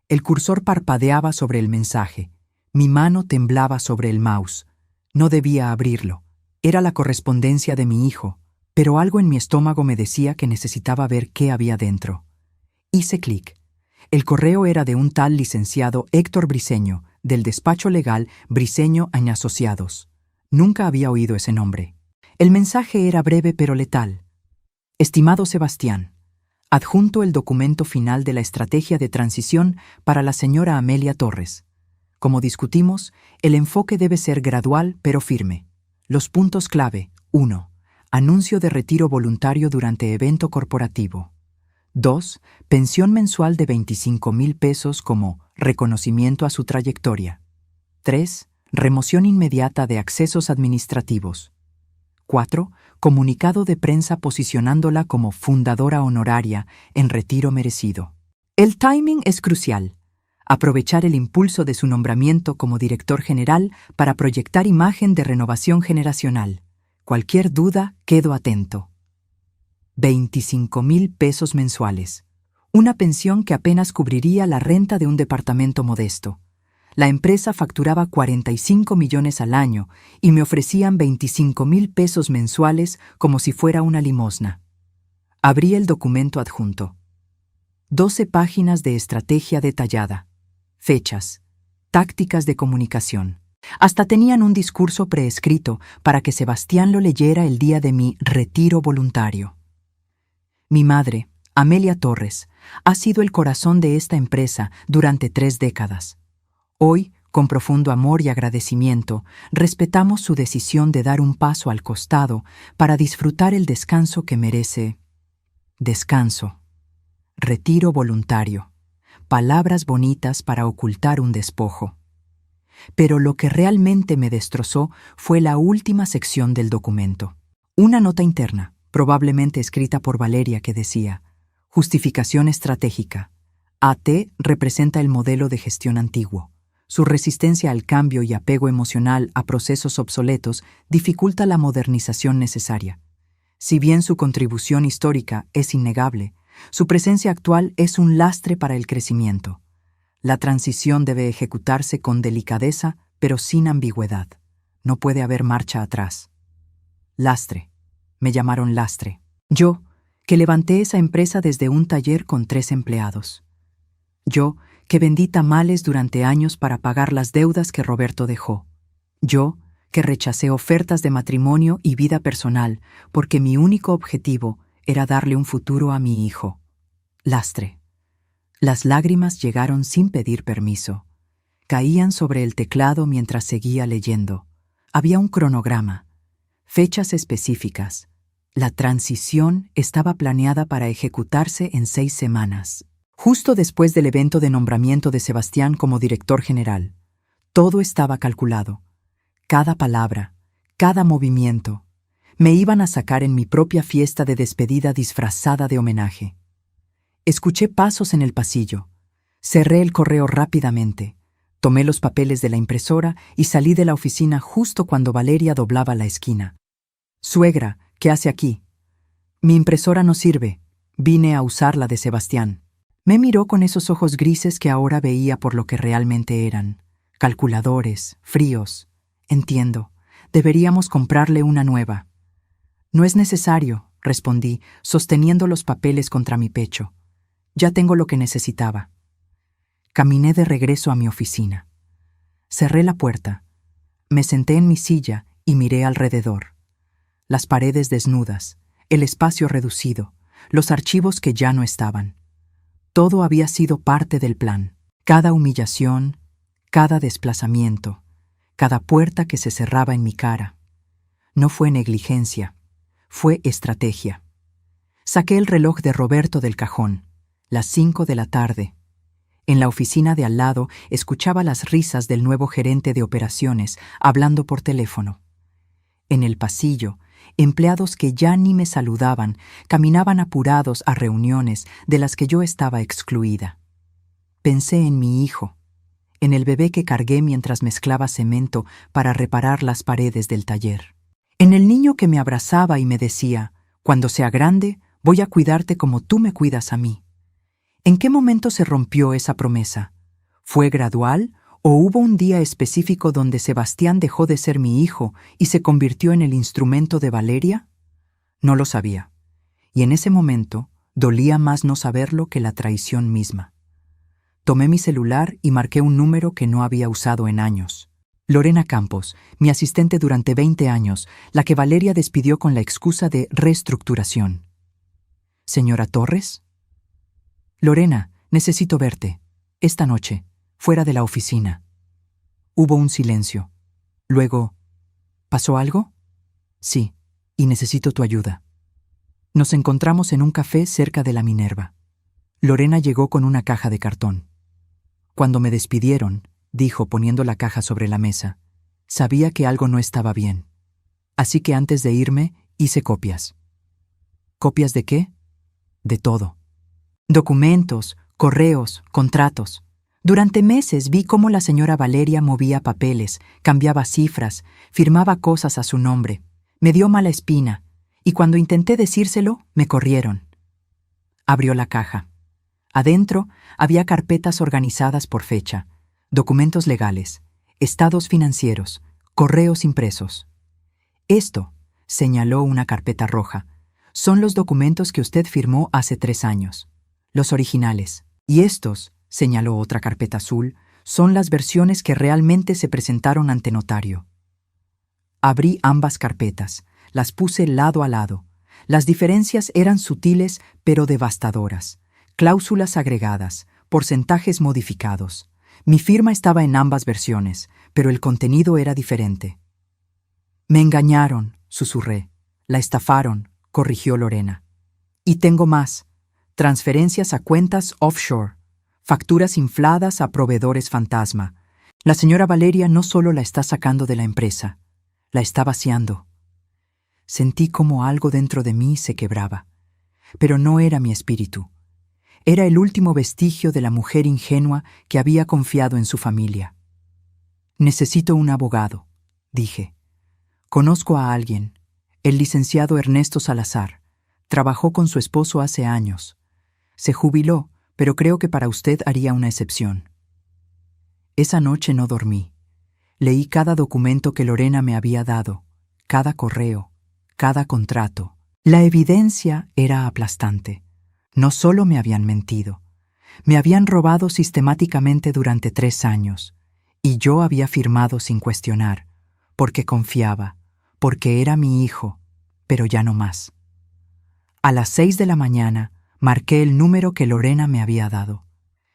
El cursor parpadeaba sobre el mensaje. Mi mano temblaba sobre el mouse. No debía abrirlo. Era la correspondencia de mi hijo. Pero algo en mi estómago me decía que necesitaba ver qué había dentro. Hice clic. El correo era de un tal licenciado Héctor Briceño, del despacho legal Briceño & Asociados. Nunca había oído ese nombre. El mensaje era breve pero letal. Estimado Sebastián, adjunto el documento final de la estrategia de transición para la señora Amelia Torres. Como discutimos, el enfoque debe ser gradual pero firme. Los puntos clave: 1. Anuncio de retiro voluntario durante evento corporativo. 2. Pensión mensual de 25,000 pesos como reconocimiento a su trayectoria. 3. Remoción inmediata de accesos administrativos. 4. Comunicado de prensa posicionándola como fundadora honoraria en retiro merecido. El timing es crucial. Aprovechar el impulso de su nombramiento como director general para proyectar imagen de renovación generacional. Cualquier duda, quedo atento. 25,000 pesos mensuales. Una pensión que apenas cubriría la renta de un departamento modesto. La empresa facturaba 45 millones al año y me ofrecían 25,000 pesos mensuales como si fuera una limosna. Abrí el documento adjunto. 12 páginas de estrategia detallada. Fechas. Tácticas de comunicación. Hasta tenían un discurso preescrito para que Sebastián lo leyera el día de mi retiro voluntario. Mi madre, Amelia Torres, ha sido el corazón de esta empresa durante 3 décadas. Hoy, con profundo amor y agradecimiento, respetamos su decisión de dar un paso al costado para disfrutar el descanso que merece. Descanso. Retiro voluntario. Palabras bonitas para ocultar un despojo. Pero lo que realmente me destrozó fue la última sección del documento. Una nota interna, probablemente escrita por Valeria, que decía: justificación estratégica. AT representa el modelo de gestión antiguo. Su resistencia al cambio y apego emocional a procesos obsoletos dificulta la modernización necesaria. Si bien su contribución histórica es innegable, su presencia actual es un lastre para el crecimiento. La transición debe ejecutarse con delicadeza, pero sin ambigüedad. No puede haber marcha atrás. Lastre. Me llamaron lastre. Yo, que levanté esa empresa desde un taller con 3 empleados. Yo, que vendí tamales durante años para pagar las deudas que Roberto dejó. Yo, que rechacé ofertas de matrimonio y vida personal porque mi único objetivo era darle un futuro a mi hijo. Lastre. Las lágrimas llegaron sin pedir permiso. Caían sobre el teclado mientras seguía leyendo. Había un cronograma. Fechas específicas. La transición estaba planeada para ejecutarse en 6 semanas. Justo después del evento de nombramiento de Sebastián como director general. Todo estaba calculado. Cada palabra, cada movimiento. Me iban a sacar en mi propia fiesta de despedida disfrazada de homenaje. Escuché pasos en el pasillo. Cerré el correo rápidamente. Tomé los papeles de la impresora y salí de la oficina justo cuando Valeria doblaba la esquina. «Suegra, ¿qué hace aquí?» «Mi impresora no sirve. Vine a usar la de Sebastián». Me miró con esos ojos grises que ahora veía por lo que realmente eran. Calculadores, fríos. Entiendo. Deberíamos comprarle una nueva. No es necesario, respondí, sosteniendo los papeles contra mi pecho. Ya tengo lo que necesitaba. Caminé de regreso a mi oficina. Cerré la puerta. Me senté en mi silla y miré alrededor. Las paredes desnudas, el espacio reducido, los archivos que ya no estaban. Todo había sido parte del plan. Cada humillación, cada desplazamiento, cada puerta que se cerraba en mi cara. No fue negligencia, fue estrategia. Saqué el reloj de Roberto del cajón, las 5 de la tarde. En la oficina de al lado escuchaba las risas del nuevo gerente de operaciones hablando por teléfono. En el pasillo, empleados que ya ni me saludaban caminaban apurados a reuniones de las que yo estaba excluida. Pensé en mi hijo, en el bebé que cargué mientras mezclaba cemento para reparar las paredes del taller. En el niño que me abrazaba y me decía: «Cuando sea grande, voy a cuidarte como tú me cuidas a mí». ¿En qué momento se rompió esa promesa? ¿Fue gradual o hubo un día específico donde Sebastián dejó de ser mi hijo y se convirtió en el instrumento de Valeria? No lo sabía. Y en ese momento dolía más no saberlo que la traición misma. Tomé mi celular y marqué un número que no había usado en años. Lorena Campos, mi asistente durante 20 años, la que Valeria despidió con la excusa de reestructuración. ¿Señora Torres? Lorena, necesito verte. Esta noche, fuera de la oficina. Hubo un silencio. Luego, ¿pasó algo? Sí, y necesito tu ayuda. Nos encontramos en un café cerca de la Minerva. Lorena llegó con una caja de cartón. Cuando me despidieron, dijo poniendo la caja sobre la mesa. Sabía que algo no estaba bien. Así que antes de irme, hice copias. ¿Copias de qué? De todo. Documentos, correos, contratos. Durante meses vi cómo la señora Valeria movía papeles, cambiaba cifras, firmaba cosas a su nombre. Me dio mala espina, y cuando intenté decírselo, me corrieron. Abrió la caja. Adentro había carpetas organizadas por fecha, documentos legales, estados financieros, correos impresos. Esto, señaló una carpeta roja, son los documentos que usted firmó hace 3 años, los originales. Y estos, señaló otra carpeta azul, son las versiones que realmente se presentaron ante notario. Abrí ambas carpetas, las puse lado a lado. Las diferencias eran sutiles pero devastadoras. Cláusulas agregadas, porcentajes modificados. Mi firma estaba en ambas versiones, pero el contenido era diferente. Me engañaron, susurré. La estafaron, corrigió Lorena. Y tengo más. Transferencias a cuentas offshore. Facturas infladas a proveedores fantasma. La señora Valeria no solo la está sacando de la empresa, la está vaciando. Sentí como algo dentro de mí se quebraba. Pero no era mi espíritu. Era el último vestigio de la mujer ingenua que había confiado en su familia. Necesito un abogado, dije. Conozco a alguien, el licenciado Ernesto Salazar. Trabajó con su esposo hace años. Se jubiló, pero creo que para usted haría una excepción. Esa noche no dormí. Leí cada documento que Lorena me había dado, cada correo, cada contrato. La evidencia era aplastante. No solo me habían mentido, me habían robado sistemáticamente durante 3 años, y yo había firmado sin cuestionar, porque confiaba, porque era mi hijo, pero ya no más. A las 6 de la mañana, marqué el número que Lorena me había dado.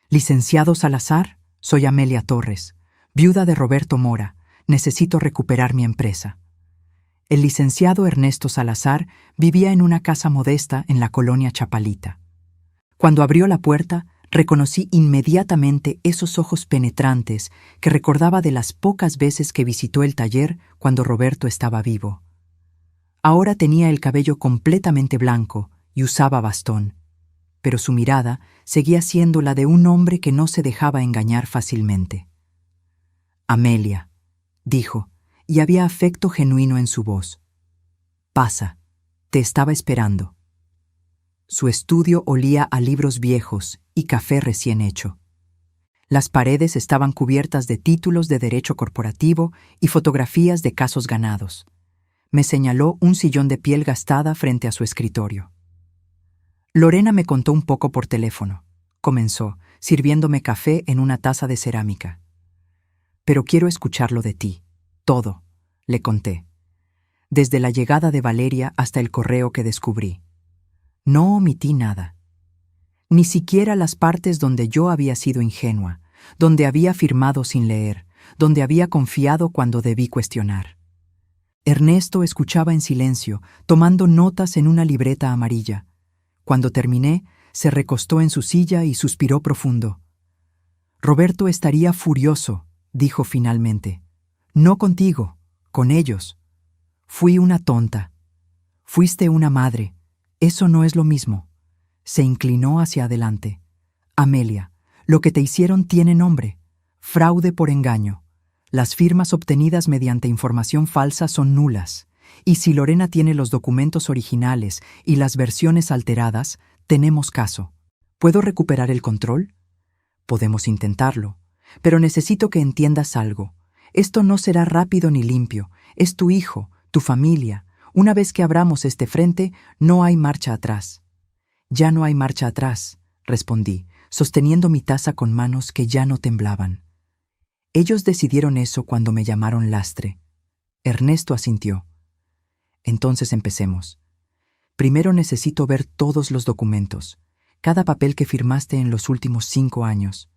Licenciado Salazar, soy Amelia Torres, viuda de Roberto Mora. Necesito recuperar mi empresa. El licenciado Ernesto Salazar vivía en una casa modesta en la colonia Chapalita. Cuando abrió la puerta, reconocí inmediatamente esos ojos penetrantes que recordaba de las pocas veces que visitó el taller cuando Roberto estaba vivo. Ahora tenía el cabello completamente blanco y usaba bastón, pero su mirada seguía siendo la de un hombre que no se dejaba engañar fácilmente. Amelia, dijo, y había afecto genuino en su voz. Pasa, te estaba esperando. Su estudio olía a libros viejos y café recién hecho. Las paredes estaban cubiertas de títulos de derecho corporativo y fotografías de casos ganados. Me señaló un sillón de piel gastada frente a su escritorio. Lorena me contó un poco por teléfono. Comenzó, sirviéndome café en una taza de cerámica. Pero quiero escucharlo de ti. Todo, le conté. Desde la llegada de Valeria hasta el correo que descubrí. No omití nada. Ni siquiera las partes donde yo había sido ingenua, donde había firmado sin leer, donde había confiado cuando debí cuestionar. Ernesto escuchaba en silencio, tomando notas en una libreta amarilla. Cuando terminé, se recostó en su silla y suspiró profundo. Roberto estaría furioso, dijo finalmente. No contigo, con ellos. Fui una tonta. Fuiste una madre. Eso no es lo mismo. Se inclinó hacia adelante. Amelia, lo que te hicieron tiene nombre. Fraude por engaño. Las firmas obtenidas mediante información falsa son nulas. Y si Lorena tiene los documentos originales y las versiones alteradas, tenemos caso. ¿Puedo recuperar el control? Podemos intentarlo. Pero necesito que entiendas algo. Esto no será rápido ni limpio. Es tu hijo, tu familia. Una vez que abramos este frente, no hay marcha atrás. Ya no hay marcha atrás, respondí, sosteniendo mi taza con manos que ya no temblaban. Ellos decidieron eso cuando me llamaron lastre. Ernesto asintió. Entonces empecemos. Primero necesito ver todos los documentos, cada papel que firmaste en los últimos 5 años.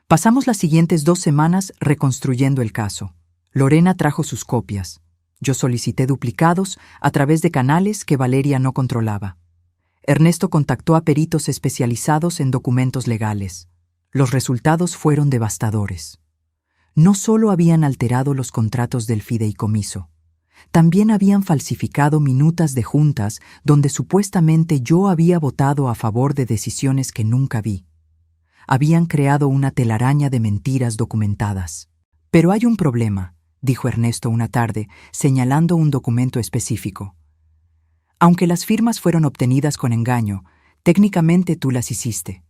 Pasamos las siguientes 2 semanas reconstruyendo el caso. Lorena trajo sus copias. Yo solicité duplicados a través de canales que Valeria no controlaba. Ernesto contactó a peritos especializados en documentos legales. Los resultados fueron devastadores. No solo habían alterado los contratos del fideicomiso, también habían falsificado minutas de juntas donde supuestamente yo había votado a favor de decisiones que nunca vi. Habían creado una telaraña de mentiras documentadas. Pero hay un problema, dijo Ernesto una tarde, señalando un documento específico. Aunque las firmas fueron obtenidas con engaño, técnicamente tú las hiciste.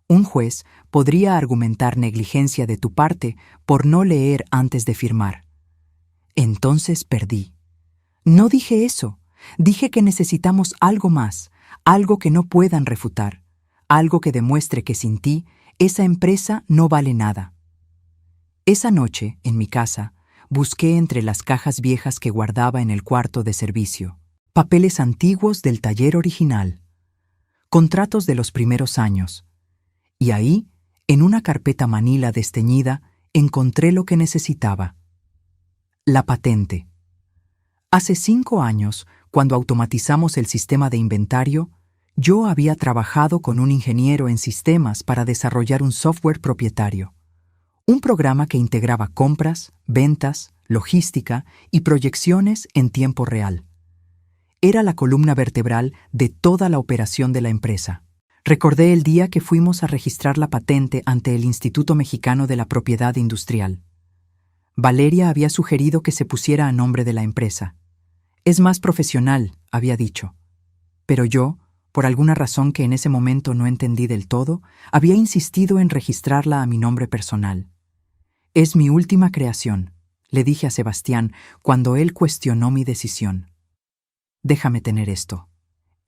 Un juez podría argumentar negligencia de tu parte por no leer antes de firmar. Entonces perdí. No dije eso. Dije que necesitamos algo más, algo que no puedan refutar, algo que demuestre que sin ti, esa empresa no vale nada. Esa noche, en mi casa, busqué entre las cajas viejas que guardaba en el cuarto de servicio, papeles antiguos del taller original, contratos de los primeros años, y ahí, en una carpeta manila desteñida, encontré lo que necesitaba. La patente. Hace 5 años, cuando automatizamos el sistema de inventario, yo había trabajado con un ingeniero en sistemas para desarrollar un software propietario. Un programa que integraba compras, ventas, logística y proyecciones en tiempo real. Era la columna vertebral de toda la operación de la empresa. Recordé el día que fuimos a registrar la patente ante el Instituto Mexicano de la Propiedad Industrial. Valeria había sugerido que se pusiera a nombre de la empresa. Es más profesional, había dicho. Pero yo, por alguna razón que en ese momento no entendí del todo, había insistido en registrarla a mi nombre personal. Es mi última creación, le dije a Sebastián cuando él cuestionó mi decisión. Déjame tener esto.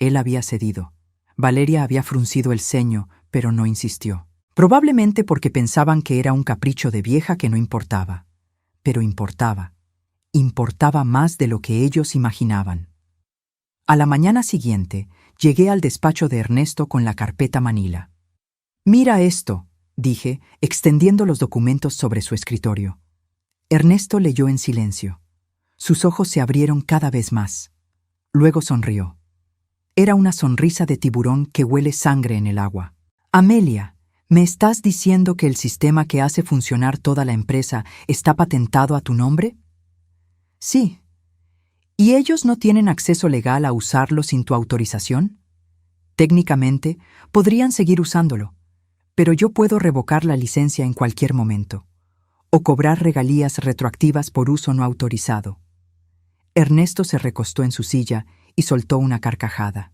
Él había cedido. Valeria había fruncido el ceño, pero no insistió. Probablemente porque pensaban que era un capricho de vieja que no importaba. Pero importaba. Importaba más de lo que ellos imaginaban. A la mañana siguiente, llegué al despacho de Ernesto con la carpeta manila. «Mira esto», dije, extendiendo los documentos sobre su escritorio. Ernesto leyó en silencio. Sus ojos se abrieron cada vez más. Luego sonrió. Era una sonrisa de tiburón que huele sangre en el agua. «Amelia, ¿me estás diciendo que el sistema que hace funcionar toda la empresa está patentado a tu nombre?» «Sí». ¿Y ellos no tienen acceso legal a usarlo sin tu autorización? Técnicamente, podrían seguir usándolo, pero yo puedo revocar la licencia en cualquier momento, o cobrar regalías retroactivas por uso no autorizado. Ernesto se recostó en su silla y soltó una carcajada.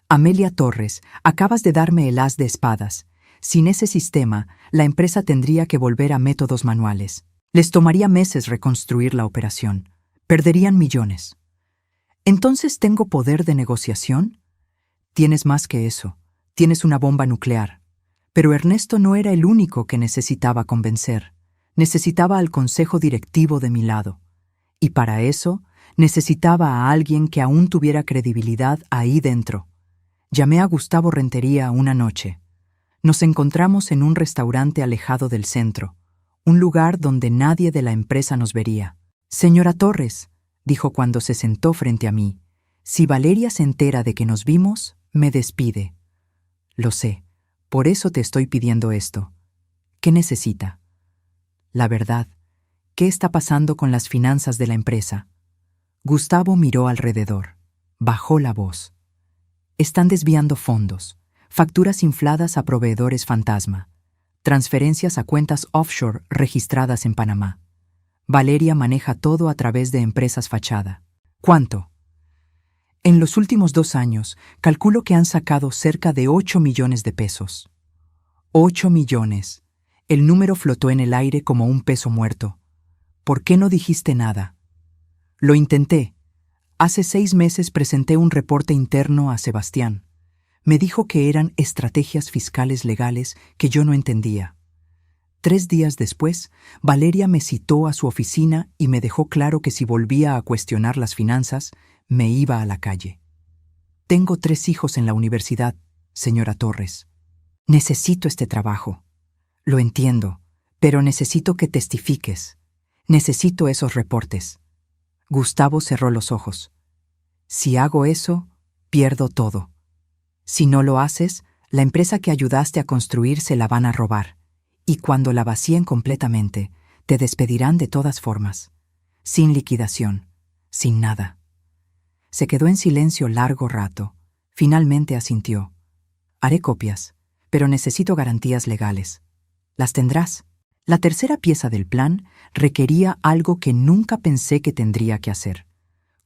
Amelia Torres, acabas de darme el as de espadas. Sin ese sistema, la empresa tendría que volver a métodos manuales. Les tomaría meses reconstruir la operación. Perderían millones. ¿Entonces tengo poder de negociación? Tienes más que eso. Tienes una bomba nuclear. Pero Ernesto no era el único que necesitaba convencer. Necesitaba al consejo directivo de mi lado. Y para eso, necesitaba a alguien que aún tuviera credibilidad ahí dentro. Llamé a Gustavo Rentería una noche. Nos encontramos en un restaurante alejado del centro, un lugar donde nadie de la empresa nos vería. «Señora Torres», dijo cuando se sentó frente a mí, «si Valeria se entera de que nos vimos, me despide». «Lo sé, por eso te estoy pidiendo esto. ¿Qué necesita?» «La verdad, ¿qué está pasando con las finanzas de la empresa?» Gustavo miró alrededor. Bajó la voz. «Están desviando fondos, facturas infladas a proveedores fantasma, transferencias a cuentas offshore registradas en Panamá. Valeria maneja todo a través de empresas fachada». «¿Cuánto?» «En los últimos 2 años, calculo que han sacado cerca de 8 millones de pesos». 8 millones. El número flotó en el aire como un peso muerto. «¿Por qué no dijiste nada?» «Lo intenté. Hace 6 meses presenté un reporte interno a Sebastián. Me dijo que eran estrategias fiscales legales que yo no entendía. 3 días después, Valeria me citó a su oficina y me dejó claro que si volvía a cuestionar las finanzas, me iba a la calle. Tengo 3 hijos en la universidad, señora Torres. Necesito este trabajo. Lo entiendo, pero necesito que testifiques. Necesito esos reportes». Gustavo cerró los ojos. «Si hago eso, pierdo todo. Si no lo haces, la empresa que ayudaste a construir se la van a robar. Y cuando la vacíen completamente, Te despedirán de todas formas, sin liquidación, sin nada. Se quedó en silencio largo rato. Finalmente asintió. Haré copias, pero necesito garantías legales. ¿Las tendrás? La tercera pieza del plan requería algo que nunca pensé que tendría que hacer: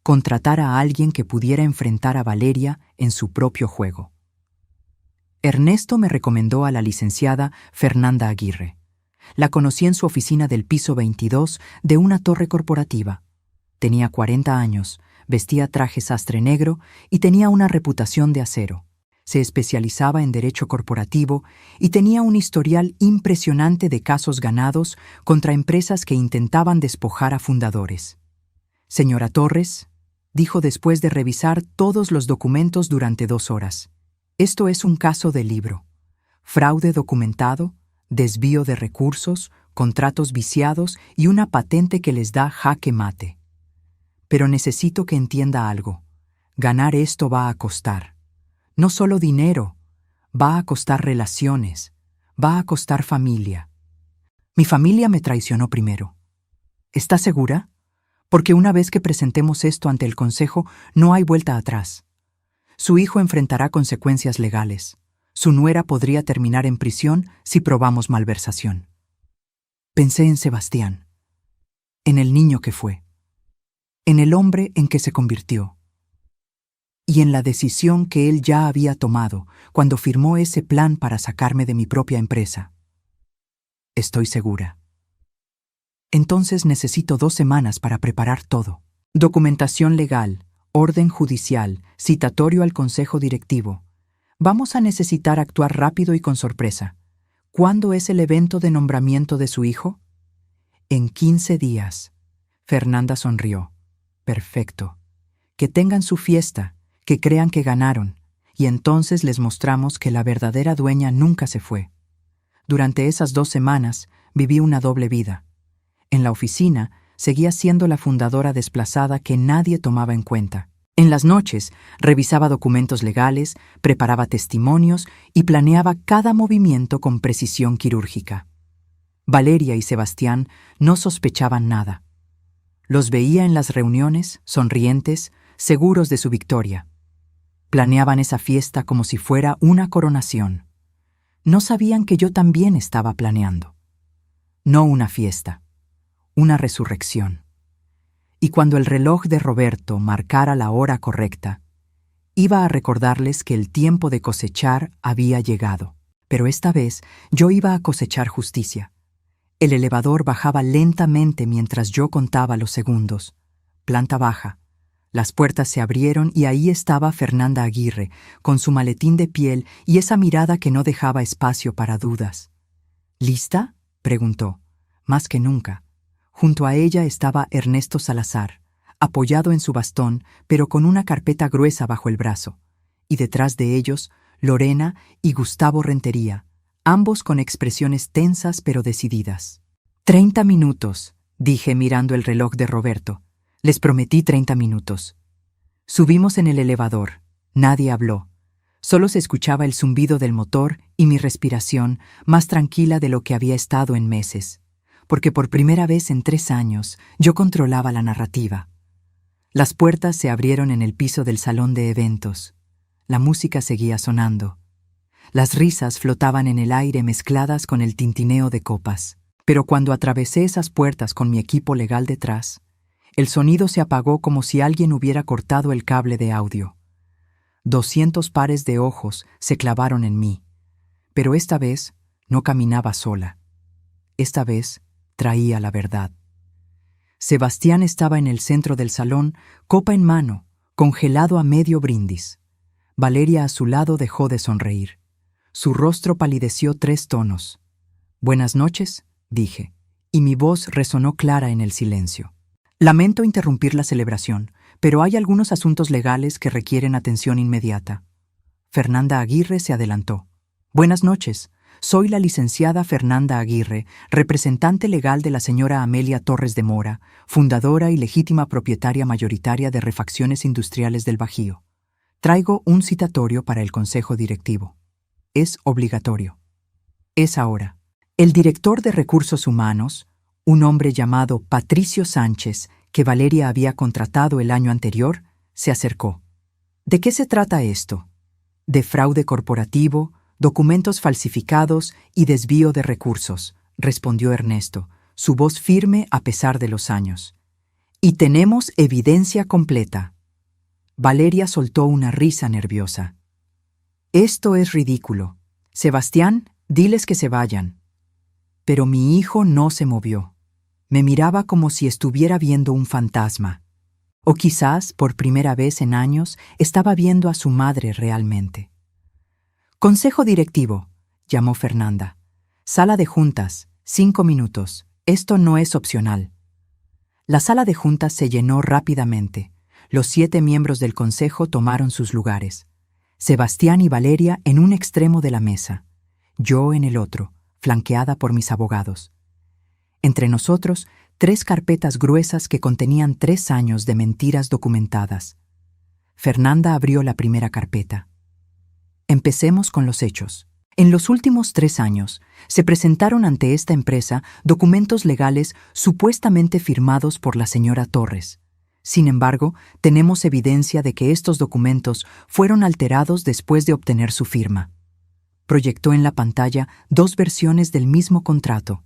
contratar a alguien que pudiera enfrentar a Valeria en su propio juego. Ernesto me recomendó a la licenciada Fernanda Aguirre. La conocí en su oficina del piso 22 de una torre corporativa. Tenía 40 años, vestía traje sastre negro y tenía una reputación de acero. Se especializaba en derecho corporativo y tenía un historial impresionante de casos ganados contra empresas que intentaban despojar a fundadores. «Señora Torres», dijo después de revisar todos los documentos durante 2 horas, «esto es un caso de libro. Fraude documentado, desvío de recursos, contratos viciados y una patente que les da jaque mate. Pero necesito que entienda algo. Ganar esto va a costar. No solo dinero, va a costar relaciones, va a costar familia. Mi familia me traicionó primero. ¿Está segura? Porque una vez que presentemos esto ante el Consejo, no hay vuelta atrás. Su hijo enfrentará consecuencias legales. Su nuera podría terminar en prisión si probamos malversación». Pensé en Sebastián, en el niño que fue, en el hombre en que se convirtió, y en la decisión que él ya había tomado cuando firmó ese plan para sacarme de mi propia empresa. Estoy segura. Entonces necesito 2 semanas para preparar todo. Documentación legal, orden judicial, citatorio al consejo directivo. Vamos a necesitar actuar rápido y con sorpresa. ¿Cuándo es el evento de nombramiento de su hijo? En 15 días. Fernanda sonrió. Perfecto. Que tengan su fiesta, que crean que ganaron, y entonces les mostramos que la verdadera dueña nunca se fue. Durante esas 2 semanas viví una doble vida. En la oficina seguía siendo la fundadora desplazada que nadie tomaba en cuenta. En las noches revisaba documentos legales, preparaba testimonios y planeaba cada movimiento con precisión quirúrgica. Valeria y Sebastián no sospechaban nada. Los veía en las reuniones, sonrientes, seguros de su victoria. Planeaban esa fiesta como si fuera una coronación. No sabían que yo también estaba planeando. No una fiesta, una resurrección. Y cuando el reloj de Roberto marcara la hora correcta, iba a recordarles que el tiempo de cosechar había llegado. Pero esta vez yo iba a cosechar justicia. El elevador bajaba lentamente mientras yo contaba los segundos. Planta baja. Las puertas se abrieron y ahí estaba Fernanda Aguirre, con su maletín de piel y esa mirada que no dejaba espacio para dudas. «¿Lista?», preguntó. Más que nunca. Junto a ella estaba Ernesto Salazar, apoyado en su bastón, pero con una carpeta gruesa bajo el brazo, y detrás de ellos, Lorena y Gustavo Rentería, ambos con expresiones tensas pero decididas. 30 minutos, dije mirando el reloj de Roberto. Les prometí 30 minutos. Subimos en el elevador. Nadie habló. Solo se escuchaba el zumbido del motor y mi respiración, más tranquila de lo que había estado en meses, porque por primera vez en 3 años yo controlaba la narrativa. Las puertas se abrieron en el piso del salón de eventos. La música seguía sonando. Las risas flotaban en el aire mezcladas con el tintineo de copas. Pero cuando atravesé esas puertas con mi equipo legal detrás, el sonido se apagó como si alguien hubiera cortado el cable de audio. 200 pares de ojos se clavaron en mí. Pero esta vez no caminaba sola. Esta vez traía la verdad. Sebastián estaba en el centro del salón, copa en mano, congelado a medio brindis. Valeria a su lado dejó de sonreír. Su rostro palideció 3 tonos. «Buenas noches», dije, y mi voz resonó clara en el silencio. «Lamento interrumpir la celebración, pero hay algunos asuntos legales que requieren atención inmediata». Fernanda Aguirre se adelantó. «Buenas noches. Soy la licenciada Fernanda Aguirre, representante legal de la señora Amelia Torres de Mora, fundadora y legítima propietaria mayoritaria de Refacciones Industriales del Bajío. Traigo un citatorio para el Consejo Directivo. Es obligatorio. Es ahora. El director de Recursos Humanos, un hombre llamado Patricio Sánchez, que Valeria había contratado el año anterior, se acercó. ¿De qué se trata esto? De fraude corporativo, documentos falsificados y desvío de recursos, respondió Ernesto, su voz firme a pesar de los años. Y tenemos evidencia completa. Valeria soltó una risa nerviosa. Esto es ridículo. Sebastián, diles que se vayan. Pero mi hijo no se movió. Me miraba como si estuviera viendo un fantasma. O quizás, por primera vez en años, estaba viendo a su madre realmente. Consejo directivo, llamó Fernanda. Sala de juntas, 5 minutos. Esto no es opcional. La sala de juntas se llenó rápidamente. Los 7 miembros del consejo tomaron sus lugares. Sebastián y Valeria en un extremo de la mesa. Yo en el otro, flanqueada por mis abogados. Entre nosotros, 3 carpetas gruesas que contenían 3 años de mentiras documentadas. Fernanda abrió la primera carpeta. Empecemos con los hechos. En los últimos 3 años, se presentaron ante esta empresa documentos legales supuestamente firmados por la señora Torres. Sin embargo, tenemos evidencia de que estos documentos fueron alterados después de obtener su firma. Proyectó en la pantalla 2 versiones del mismo contrato,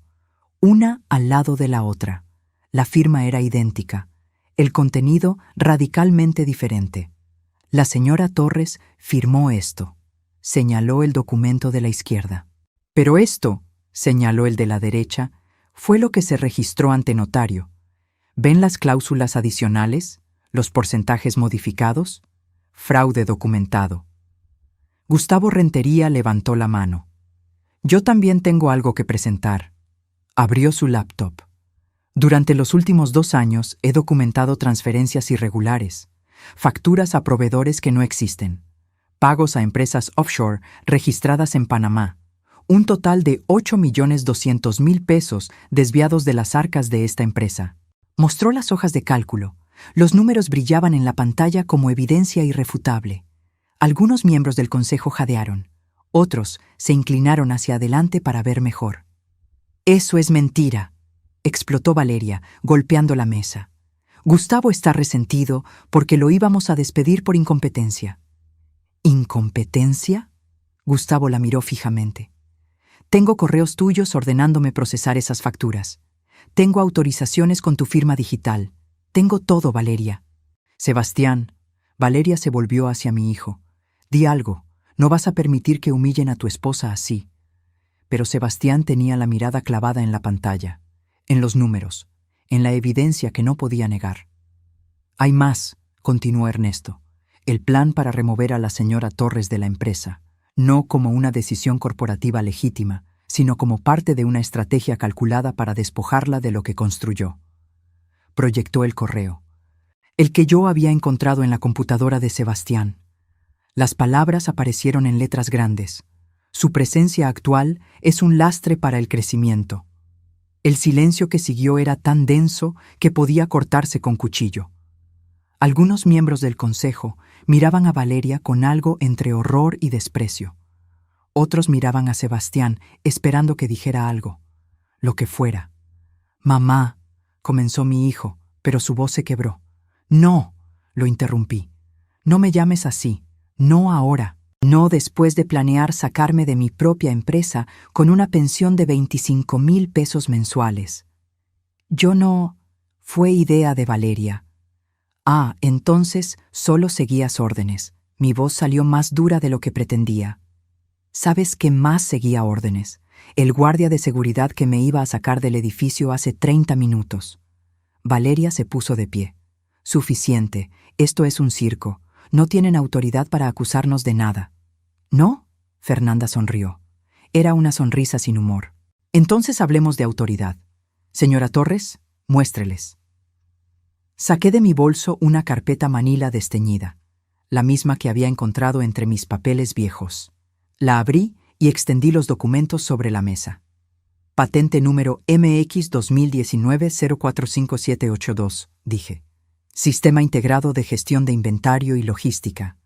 una al lado de la otra. La firma era idéntica, el contenido radicalmente diferente. La señora Torres firmó esto. Señaló el documento de la izquierda. Pero esto, señaló el de la derecha, fue lo que se registró ante notario. ¿Ven las cláusulas adicionales? ¿Los porcentajes modificados? Fraude documentado. Gustavo Rentería levantó la mano. Yo también tengo algo que presentar. Abrió su laptop. Durante los últimos 2 años he documentado transferencias irregulares, facturas a proveedores que no existen, pagos a empresas offshore registradas en Panamá, un total de 8.200.000 pesos desviados de las arcas de esta empresa. Mostró las hojas de cálculo. Los números brillaban en la pantalla como evidencia irrefutable. Algunos miembros del consejo jadearon. Otros se inclinaron hacia adelante para ver mejor. «Eso es mentira», explotó Valeria, golpeando la mesa. «Gustavo está resentido porque lo íbamos a despedir por incompetencia». ¿Incompetencia? Gustavo la miró fijamente. Tengo correos tuyos ordenándome procesar esas facturas. Tengo autorizaciones con tu firma digital. Tengo todo, Valeria. Sebastián, Valeria se volvió hacia mi hijo. Di algo, no vas a permitir que humillen a tu esposa así. Pero Sebastián tenía la mirada clavada en la pantalla, en los números, en la evidencia que no podía negar. Hay más, continuó Ernesto. El plan para remover a la señora Torres de la empresa, no como una decisión corporativa legítima, sino como parte de una estrategia calculada para despojarla de lo que construyó. Proyectó el correo, el que yo había encontrado en la computadora de Sebastián. Las palabras aparecieron en letras grandes. Su presencia actual es un lastre para el crecimiento. El silencio que siguió era tan denso que podía cortarse con cuchillo. Algunos miembros del consejo miraban a Valeria con algo entre horror y desprecio. Otros miraban a Sebastián esperando que dijera algo, lo que fuera. «Mamá», comenzó mi hijo, pero su voz se quebró. «No», lo interrumpí. «No me llames así, no ahora, no después de planear sacarme de mi propia empresa con una pensión de 25.000 pesos mensuales». «Yo no...» Fue idea de Valeria. «Ah, entonces solo seguías órdenes». Mi voz salió más dura de lo que pretendía. ¿Sabes qué más seguía órdenes? El guardia de seguridad que me iba a sacar del edificio hace 30 minutos. Valeria se puso de pie. «Suficiente, esto es un circo. No tienen autoridad para acusarnos de nada». «¿No?» Fernanda sonrió. Era una sonrisa sin humor. «Entonces hablemos de autoridad. Señora Torres, muéstreles». Saqué de mi bolso una carpeta manila desteñida, la misma que había encontrado entre mis papeles viejos. La abrí y extendí los documentos sobre la mesa. Patente número MX 2019-045782, dije. Sistema integrado de gestión de inventario y logística.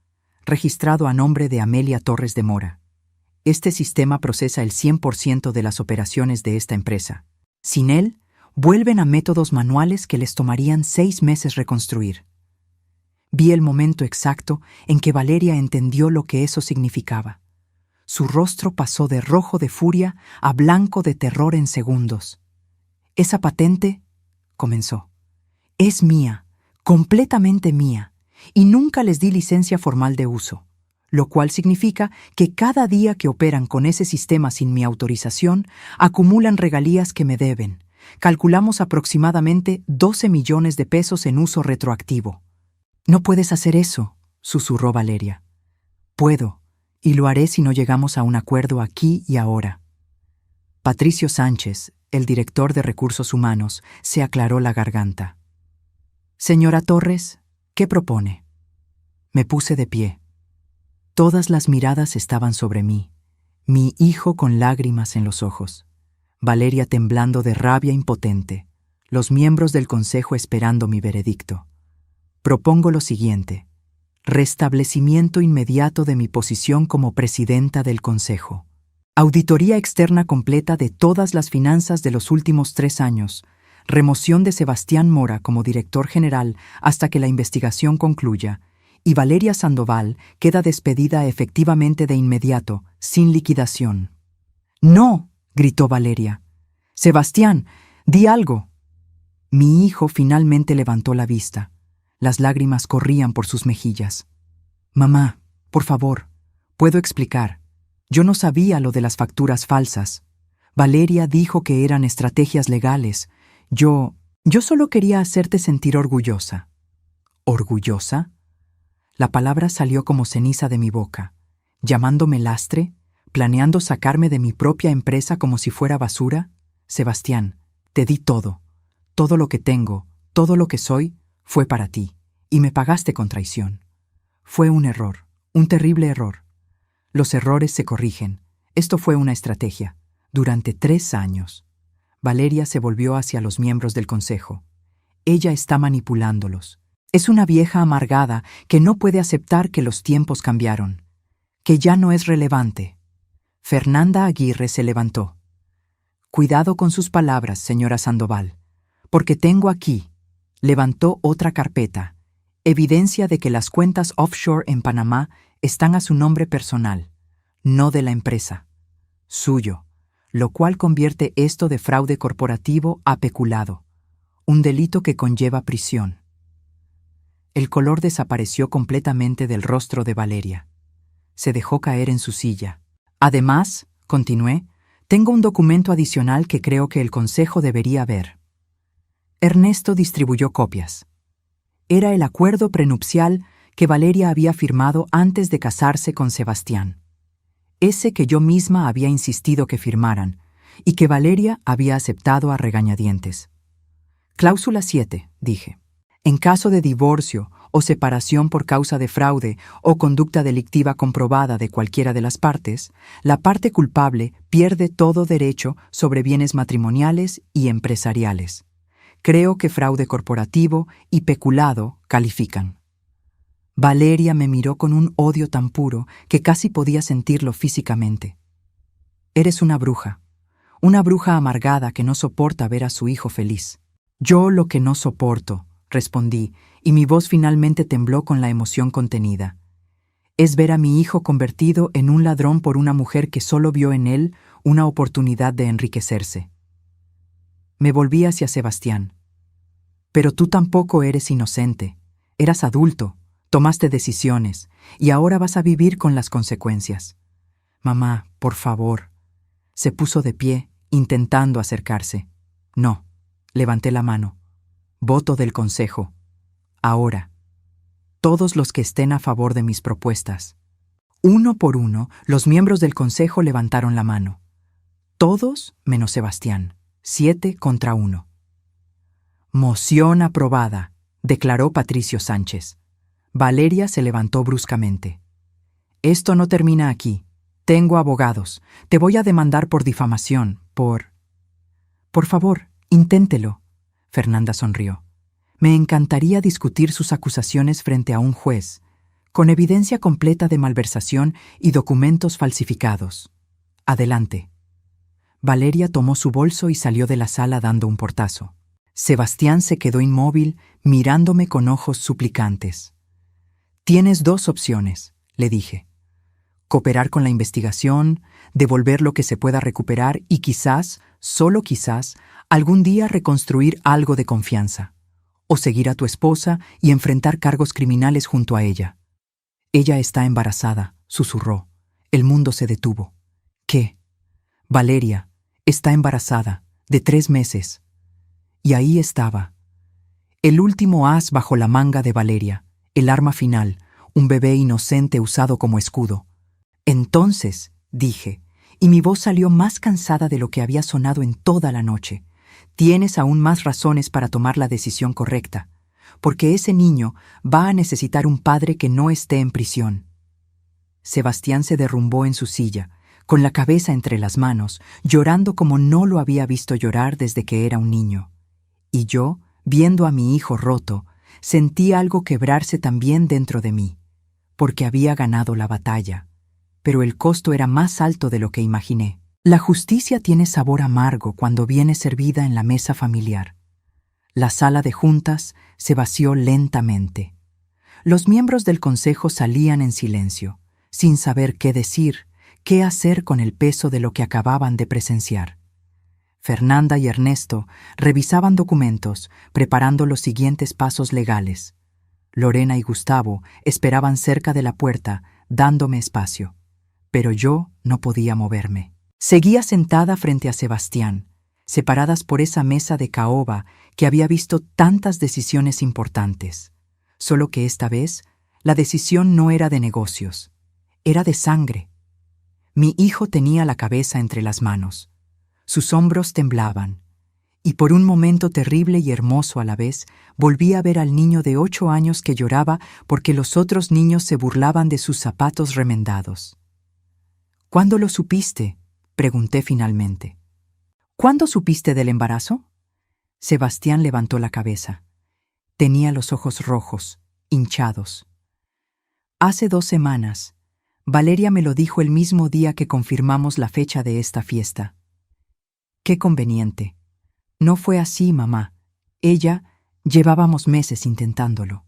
Registrado a nombre de Amelia Torres de Mora. Este sistema procesa el 100% de las operaciones de esta empresa. Sin él, Vuelven a métodos manuales que les tomarían 6 meses reconstruir. Vi el momento exacto en que Valeria entendió lo que eso significaba. Su rostro pasó de rojo de furia a blanco de terror en segundos. «Esa patente», comenzó, «es mía, completamente mía, y nunca les di licencia formal de uso, lo cual significa que cada día que operan con ese sistema sin mi autorización, acumulan regalías que me deben. Calculamos aproximadamente 12 millones de pesos en uso retroactivo». «No puedes hacer eso», susurró Valeria. «Puedo, y lo haré si no llegamos a un acuerdo aquí y ahora». Patricio Sánchez, el director de Recursos Humanos, se aclaró la garganta. «Señora Torres, ¿qué propone?». Me puse de pie. Todas las miradas estaban sobre mí, mi hijo con lágrimas en los ojos, Valeria temblando de rabia impotente, los miembros del consejo esperando mi veredicto. Propongo lo siguiente: restablecimiento inmediato de mi posición como presidenta del consejo. Auditoría externa completa de todas las finanzas de los últimos 3 años. Remoción de Sebastián Mora como director general hasta que la investigación concluya. Y Valeria Sandoval queda despedida efectivamente de inmediato, sin liquidación. «¡No!», gritó Valeria. «Sebastián, di algo». Mi hijo finalmente levantó la vista. Las lágrimas corrían por sus mejillas. «Mamá, por favor, puedo explicar. Yo no sabía lo de las facturas falsas. Valeria dijo que eran estrategias legales. Yo solo quería hacerte sentir orgullosa». ¿Orgullosa? La palabra salió como ceniza de mi boca. ¿Llamándome lastre? ¿Planeando sacarme de mi propia empresa como si fuera basura? Sebastián, te di todo. Todo lo que tengo, todo lo que soy, fue para ti, y me pagaste con traición. Fue un error, un terrible error. Los errores se corrigen. Esto fue una estrategia. Durante 3 años. Valeria se volvió hacia los miembros del consejo. Ella está manipulándolos. Es una vieja amargada que no puede aceptar que los tiempos cambiaron, que ya no es relevante. Fernanda Aguirre se levantó. «Cuidado con sus palabras, señora Sandoval, porque tengo aquí», levantó otra carpeta, evidencia de que las cuentas offshore en Panamá están a su nombre personal, no de la empresa, suyo, lo cual convierte esto de fraude corporativo a peculado, un delito que conlleva prisión. El color desapareció completamente del rostro de Valeria. Se dejó caer en su silla. «Además», continué, «tengo un documento adicional que creo que el consejo debería ver». Ernesto distribuyó copias. Era el acuerdo prenupcial que Valeria había firmado antes de casarse con Sebastián. Ese que yo misma había insistido que firmaran y que Valeria había aceptado a regañadientes. «Cláusula 7», dije. «En caso de divorcio o separación por causa de fraude o conducta delictiva comprobada de cualquiera de las partes, la parte culpable pierde todo derecho sobre bienes matrimoniales y empresariales. Creo que fraude corporativo y peculado califican». Valeria me miró con un odio tan puro que casi podía sentirlo físicamente. «Eres una bruja amargada que no soporta ver a su hijo feliz». «Yo lo que no soporto», respondí, y mi voz finalmente tembló con la emoción contenida, «es ver a mi hijo convertido en un ladrón por una mujer que solo vio en él una oportunidad de enriquecerse». Me volví hacia Sebastián. «Pero tú tampoco eres inocente. Eras adulto, tomaste decisiones, y ahora vas a vivir con las consecuencias. Mamá, por favor». Se puso de pie, intentando acercarse. «No», levanté la mano. «Voto del consejo. Ahora. Todos los que estén a favor de mis propuestas». Uno por uno, los miembros del consejo levantaron la mano. Todos menos Sebastián. 7 contra 1. «Moción aprobada», declaró Patricio Sánchez. Valeria se levantó bruscamente. «Esto no termina aquí. Tengo abogados. Te voy a demandar por difamación, por...». «Por favor, inténtelo». Fernanda sonrió. «Me encantaría discutir sus acusaciones frente a un juez, con evidencia completa de malversación y documentos falsificados. Adelante». Valeria tomó su bolso y salió de la sala dando un portazo. Sebastián se quedó inmóvil, mirándome con ojos suplicantes. «Tienes dos opciones», le dije. «Cooperar con la investigación, devolver lo que se pueda recuperar y quizás, solo quizás, algún día reconstruir algo de confianza. O seguir a tu esposa y enfrentar cargos criminales junto a ella». «Ella está embarazada», susurró. El mundo se detuvo. «¿Qué?» «Valeria está embarazada, de 3 meses». Y ahí estaba. El último as bajo la manga de Valeria, el arma final, un bebé inocente usado como escudo. «Entonces», dije, y mi voz salió más cansada de lo que había sonado en toda la noche, «tienes aún más razones para tomar la decisión correcta, porque ese niño va a necesitar un padre que no esté en prisión». Sebastián se derrumbó en su silla, con la cabeza entre las manos, llorando como no lo había visto llorar desde que era un niño. Y yo, viendo a mi hijo roto, sentí algo quebrarse también dentro de mí, porque había ganado la batalla, pero el costo era más alto de lo que imaginé. La justicia tiene sabor amargo cuando viene servida en la mesa familiar. La sala de juntas se vació lentamente. Los miembros del consejo salían en silencio, sin saber qué decir, qué hacer con el peso de lo que acababan de presenciar. Fernanda y Ernesto revisaban documentos, preparando los siguientes pasos legales. Lorena y Gustavo esperaban cerca de la puerta, dándome espacio. Pero yo no podía moverme. Seguía sentada frente a Sebastián, separadas por esa mesa de caoba que había visto tantas decisiones importantes. Solo que esta vez, la decisión no era de negocios, era de sangre. Mi hijo tenía la cabeza entre las manos. Sus hombros temblaban, y por un momento terrible y hermoso a la vez, volví a ver al niño de 8 años que lloraba porque los otros niños se burlaban de sus zapatos remendados. «¿Cuándo lo supiste?», pregunté finalmente. «¿Cuándo supiste del embarazo?». Sebastián levantó la cabeza. Tenía los ojos rojos, hinchados. «Hace 2 semanas. Valeria me lo dijo el mismo día que confirmamos la fecha de esta fiesta». «Qué conveniente». «No fue así, mamá. Llevábamos meses intentándolo».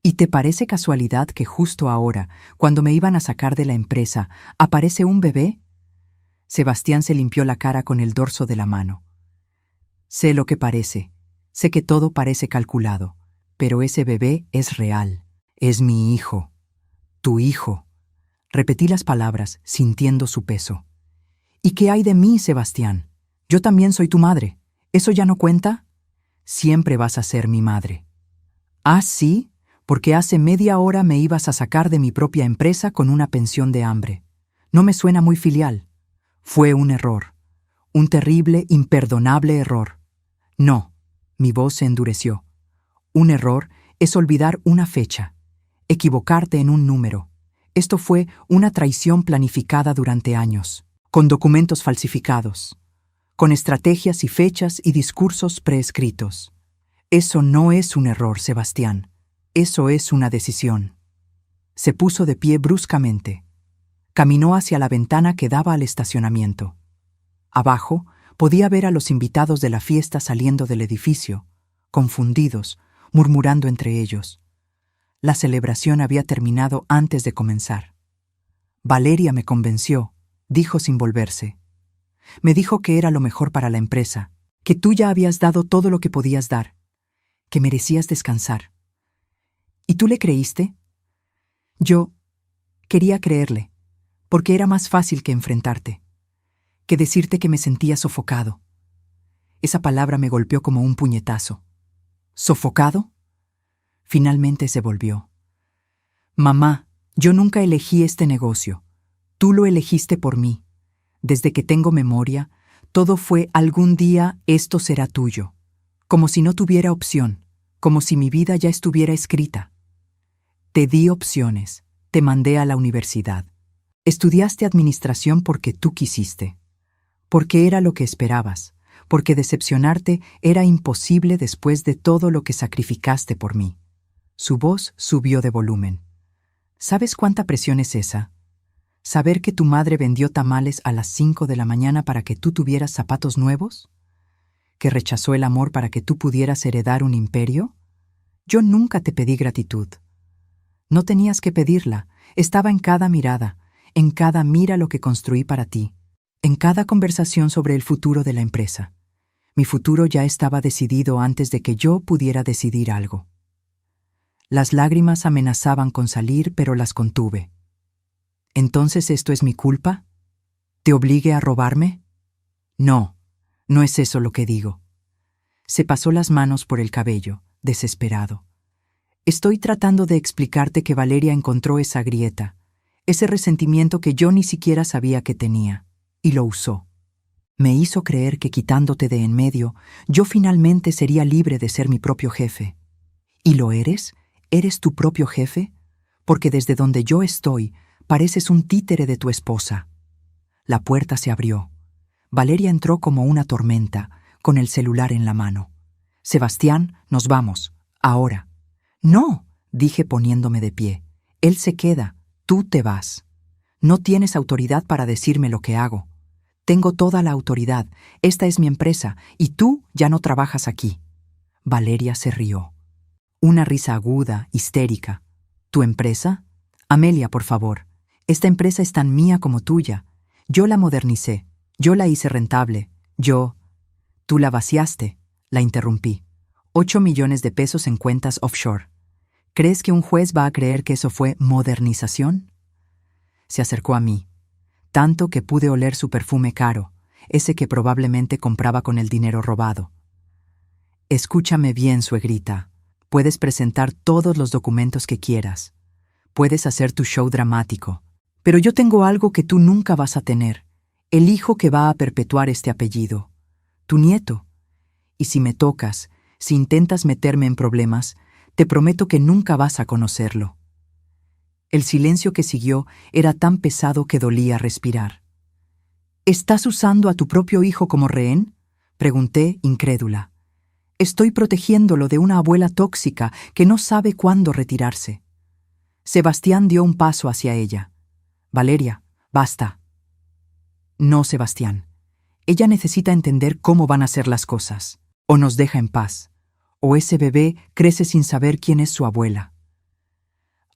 «¿Y te parece casualidad que justo ahora, cuando me iban a sacar de la empresa, aparece un bebé?». Sebastián se limpió la cara con el dorso de la mano. «Sé lo que parece. Sé que todo parece calculado. Pero ese bebé es real. Es mi hijo. Tu hijo». Repetí las palabras, sintiendo su peso. «¿Y qué hay de mí, Sebastián? Yo también soy tu madre. ¿Eso ya no cuenta?». «Siempre vas a ser mi madre». «¿Ah, sí? Porque hace media hora me ibas a sacar de mi propia empresa con una pensión de hambre. No me suena muy filial». «Fue un error. Un terrible, imperdonable error». «No». Mi voz se endureció. «Un error es olvidar una fecha, equivocarte en un número. Esto fue una traición planificada durante años, con documentos falsificados, con estrategias y fechas y discursos preescritos. Eso no es un error, Sebastián. Eso es una decisión». Se puso de pie bruscamente. Caminó hacia la ventana que daba al estacionamiento. Abajo podía ver a los invitados de la fiesta saliendo del edificio, confundidos, murmurando entre ellos. La celebración había terminado antes de comenzar. «Valeria me convenció», dijo sin volverse. «Me dijo que era lo mejor para la empresa, que tú ya habías dado todo lo que podías dar, que merecías descansar». «¿Y tú le creíste?». «Yo quería creerle, porque era más fácil que enfrentarte, que decirte que me sentía sofocado». Esa palabra me golpeó como un puñetazo. «¿Sofocado?». Finalmente se volvió. «Mamá, yo nunca elegí este negocio. Tú lo elegiste por mí. Desde que tengo memoria, todo fue algún día esto será tuyo. Como si no tuviera opción, como si mi vida ya estuviera escrita. Te di opciones, te mandé a la universidad. Estudiaste administración porque tú quisiste, porque era lo que esperabas, porque decepcionarte era imposible después de todo lo que sacrificaste por mí». Su voz subió de volumen. «¿Sabes cuánta presión es esa? ¿Saber que tu madre vendió tamales a las 5 de la mañana para que tú tuvieras zapatos nuevos? ¿Que rechazó el amor para que tú pudieras heredar un imperio? Yo nunca te pedí gratitud. No tenías que pedirla, estaba en cada mirada, en cada mira lo que construí para ti, en cada conversación sobre el futuro de la empresa. Mi futuro ya estaba decidido antes de que yo pudiera decidir algo. Las lágrimas amenazaban con salir, pero las contuve. ¿Entonces esto es mi culpa? ¿Te obligué a robarme? No, no es eso lo que digo. Se pasó las manos por el cabello, desesperado. Estoy tratando de explicarte que Valeria encontró esa grieta, ese resentimiento que yo ni siquiera sabía que tenía, y lo usó. Me hizo creer que quitándote de en medio, yo finalmente sería libre de ser mi propio jefe. ¿Y lo eres? ¿Eres tu propio jefe? Porque desde donde yo estoy, pareces un títere de tu esposa. La puerta se abrió. Valeria entró como una tormenta, con el celular en la mano. Sebastián, nos vamos, ahora. No, dije poniéndome de pie. Él se queda, tú te vas. No tienes autoridad para decirme lo que hago. Tengo toda la autoridad, esta es mi empresa, y tú ya no trabajas aquí. Valeria se rió. Una risa aguda, histérica. ¿Tu empresa? Amelia, por favor. Esta empresa es tan mía como tuya. Yo la modernicé, yo la hice rentable, yo... Tú la vaciaste, la interrumpí. 8 millones de pesos en cuentas offshore. ¿Crees que un juez va a creer que eso fue modernización? Se acercó a mí, tanto que pude oler su perfume caro, ese que probablemente compraba con el dinero robado. Escúchame bien, suegrita. Puedes presentar todos los documentos que quieras. Puedes hacer tu show dramático. Pero yo tengo algo que tú nunca vas a tener. El hijo que va a perpetuar este apellido. Tu nieto. Y si me tocas, si intentas meterme en problemas, te prometo que nunca vas a conocerlo. El silencio que siguió era tan pesado que dolía respirar. ¿Estás usando a tu propio hijo como rehén? Pregunté, incrédula. Estoy protegiéndolo de una abuela tóxica que no sabe cuándo retirarse. Sebastián dio un paso hacia ella. Valeria, basta. No, Sebastián. Ella necesita entender cómo van a ser las cosas. O nos deja en paz. O ese bebé crece sin saber quién es su abuela.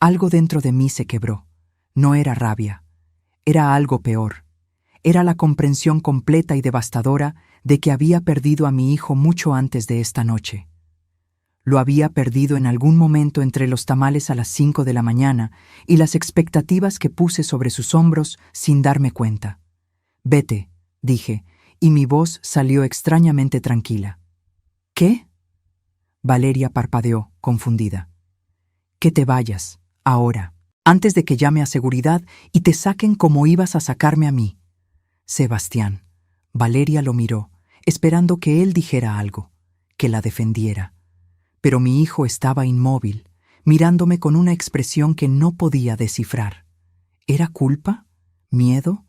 Algo dentro de mí se quebró. No era rabia. Era algo peor. Era la comprensión completa y devastadora de que había perdido a mi hijo mucho antes de esta noche. Lo había perdido en algún momento entre los tamales a las 5 de la mañana y las expectativas que puse sobre sus hombros sin darme cuenta. Vete, dije, y mi voz salió extrañamente tranquila. ¿Qué? Valeria parpadeó, confundida. Que te vayas, ahora, antes de que llame a seguridad y te saquen como ibas a sacarme a mí. Sebastián. Valeria lo miró, esperando que él dijera algo, que la defendiera. Pero mi hijo estaba inmóvil, mirándome con una expresión que no podía descifrar. ¿Era culpa? ¿Miedo?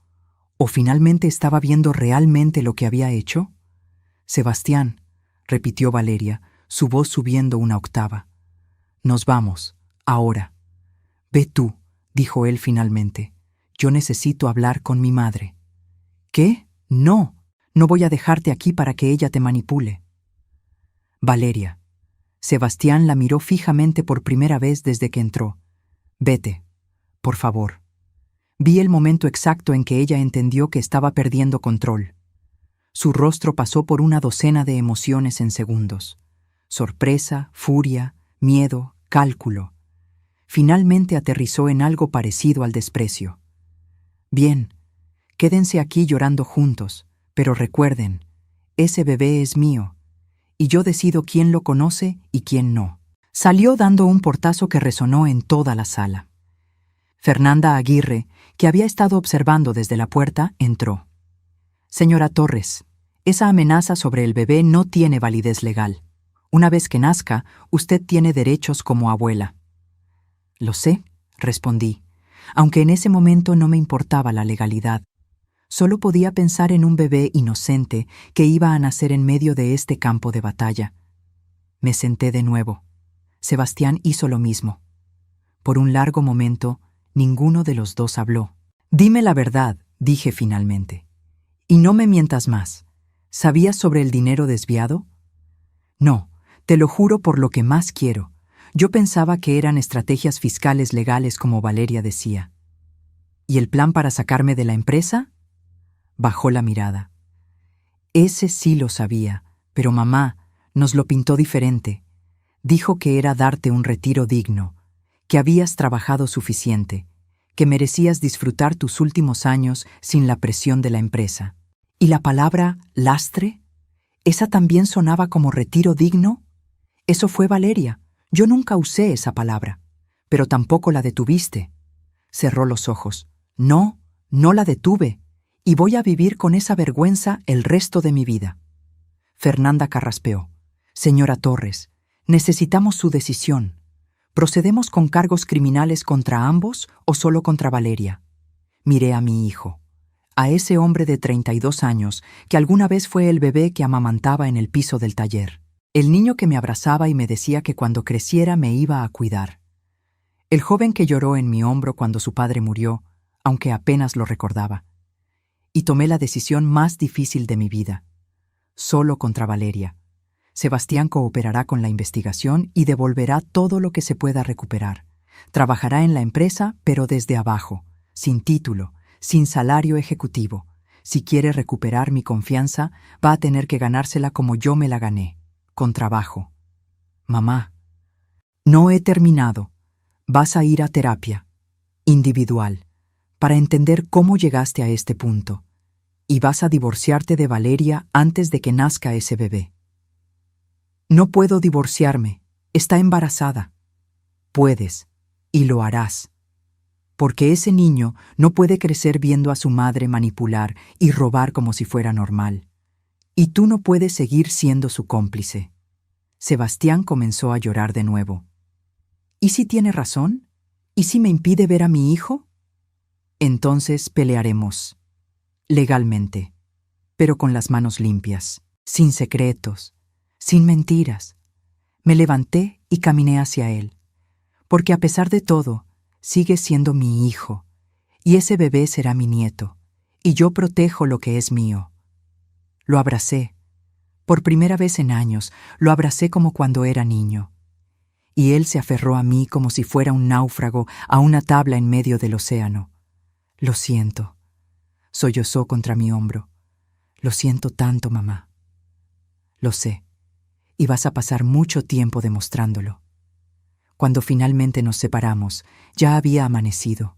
¿O finalmente estaba viendo realmente lo que había hecho? Sebastián, repitió Valeria, su voz subiendo una octava. Nos vamos, ahora. Ve tú, dijo él finalmente. Yo necesito hablar con mi madre. ¿Qué? No, no voy a dejarte aquí para que ella te manipule. Valeria. Sebastián la miró fijamente por primera vez desde que entró. Vete, por favor. Vi el momento exacto en que ella entendió que estaba perdiendo control. Su rostro pasó por una docena de emociones en segundos. Sorpresa, furia, miedo, cálculo. Finalmente aterrizó en algo parecido al desprecio. Bien, quédense aquí llorando juntos, pero recuerden, ese bebé es mío, y yo decido quién lo conoce y quién no. Salió dando un portazo que resonó en toda la sala. Fernanda Aguirre, que había estado observando desde la puerta, entró. Señora Torres, esa amenaza sobre el bebé no tiene validez legal. Una vez que nazca, usted tiene derechos como abuela. Lo sé, respondí, aunque en ese momento no me importaba la legalidad. Solo podía pensar en un bebé inocente que iba a nacer en medio de este campo de batalla. Me senté de nuevo. Sebastián hizo lo mismo. Por un largo momento, ninguno de los dos habló. Dime la verdad, dije finalmente. Y no me mientas más. ¿Sabías sobre el dinero desviado? No, te lo juro por lo que más quiero. Yo pensaba que eran estrategias fiscales legales como Valeria decía. ¿Y el plan para sacarme de la empresa? Bajó la mirada. Ese sí lo sabía, pero mamá nos lo pintó diferente. Dijo que era darte un retiro digno, que habías trabajado suficiente, que merecías disfrutar tus últimos años sin la presión de la empresa. ¿Y la palabra lastre? ¿Esa también sonaba como retiro digno? Eso fue Valeria. Yo nunca usé esa palabra, pero tampoco la detuviste. Cerró los ojos. No, no la detuve, y voy a vivir con esa vergüenza el resto de mi vida. Fernanda carraspeó. Señora Torres, necesitamos su decisión. ¿Procedemos con cargos criminales contra ambos o solo contra Valeria? Miré a mi hijo, a ese hombre de 32 años que alguna vez fue el bebé que amamantaba en el piso del taller. El niño que me abrazaba y me decía que cuando creciera me iba a cuidar. El joven que lloró en mi hombro cuando su padre murió, aunque apenas lo recordaba. Y tomé la decisión más difícil de mi vida. Solo contra Valeria. Sebastián cooperará con la investigación y devolverá todo lo que se pueda recuperar. Trabajará en la empresa, pero desde abajo, sin título, sin salario ejecutivo. Si quiere recuperar mi confianza, va a tener que ganársela como yo me la gané, con trabajo. Mamá, no he terminado. Vas a ir a terapia, individual, para entender cómo llegaste a este punto. Y vas a divorciarte de Valeria antes de que nazca ese bebé. No puedo divorciarme. Está embarazada. Puedes, y lo harás. Porque ese niño no puede crecer viendo a su madre manipular y robar como si fuera normal. Y tú no puedes seguir siendo su cómplice. Sebastián comenzó a llorar de nuevo. ¿Y si tiene razón? ¿Y si me impide ver a mi hijo? Entonces pelearemos. Legalmente. Pero con las manos limpias, sin secretos, sin mentiras. Me levanté y caminé hacia él. Porque a pesar de todo, sigue siendo mi hijo. Y ese bebé será mi nieto. Y yo protejo lo que es mío. Lo abracé. Por primera vez en años, lo abracé como cuando era niño. Y él se aferró a mí como si fuera un náufrago a una tabla en medio del océano. Lo siento. Sollozó contra mi hombro. Lo siento tanto, mamá. Lo sé. Y vas a pasar mucho tiempo demostrándolo. Cuando finalmente nos separamos, ya había amanecido.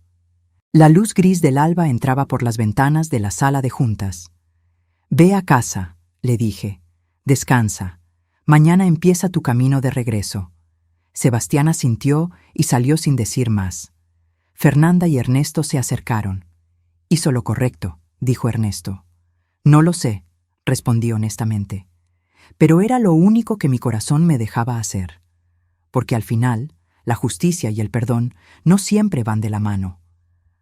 La luz gris del alba entraba por las ventanas de la sala de juntas. Ve a casa, le dije. Descansa. Mañana empieza tu camino de regreso. Sebastián asintió y salió sin decir más. Fernanda y Ernesto se acercaron. Hizo lo correcto, dijo Ernesto. No lo sé, respondí honestamente. Pero era lo único que mi corazón me dejaba hacer. Porque al final, la justicia y el perdón no siempre van de la mano.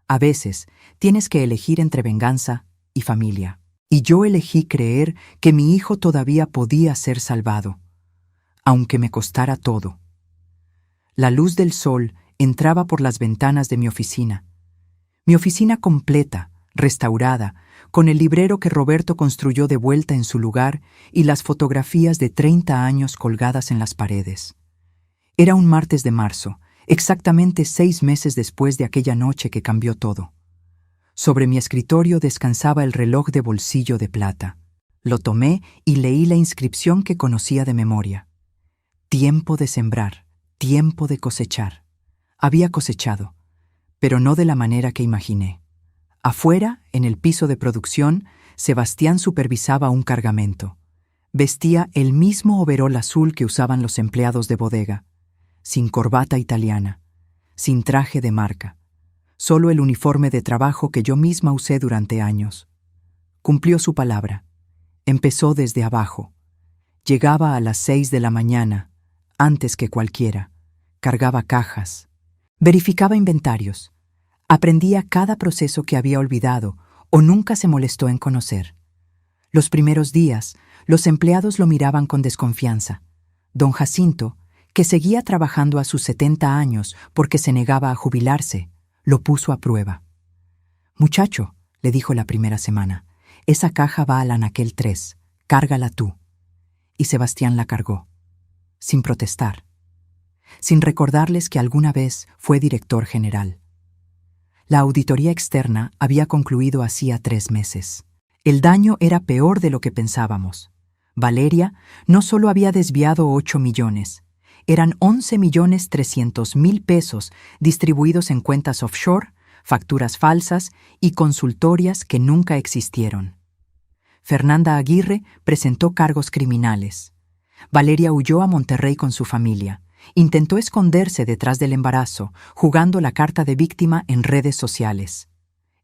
A veces, tienes que elegir entre venganza y familia. Y yo elegí creer que mi hijo todavía podía ser salvado, aunque me costara todo. La luz del sol entraba por las ventanas de mi oficina. Mi oficina completa, restaurada, con el librero que Roberto construyó de vuelta en su lugar y las fotografías de 30 años colgadas en las paredes. Era un martes de marzo, exactamente 6 meses después de aquella noche que cambió todo. Sobre mi escritorio descansaba el reloj de bolsillo de plata. Lo tomé y leí la inscripción que conocía de memoria. Tiempo de sembrar, tiempo de cosechar. Había cosechado, pero no de la manera que imaginé. Afuera, en el piso de producción, Sebastián supervisaba un cargamento. Vestía el mismo overol azul que usaban los empleados de bodega, sin corbata italiana, sin traje de marca, solo el uniforme de trabajo que yo misma usé durante años. Cumplió su palabra. Empezó desde abajo. Llegaba a las 6 de la mañana, antes que cualquiera. Cargaba cajas. Verificaba inventarios. Aprendía cada proceso que había olvidado o nunca se molestó en conocer. Los primeros días, los empleados lo miraban con desconfianza. Don Jacinto, que seguía trabajando a sus 70 años porque se negaba a jubilarse, lo puso a prueba. Muchacho, le dijo la primera semana, esa caja va al anaquel 3, cárgala tú. Y Sebastián la cargó, sin protestar, sin recordarles que alguna vez fue director general. La auditoría externa había concluido hacía 3 meses. El daño era peor de lo que pensábamos. Valeria no solo había desviado 8 millones, eran 11.300.000 pesos distribuidos en cuentas offshore, facturas falsas y consultorias que nunca existieron. Fernanda Aguirre presentó cargos criminales. Valeria huyó a Monterrey con su familia. Intentó esconderse detrás del embarazo, jugando la carta de víctima en redes sociales.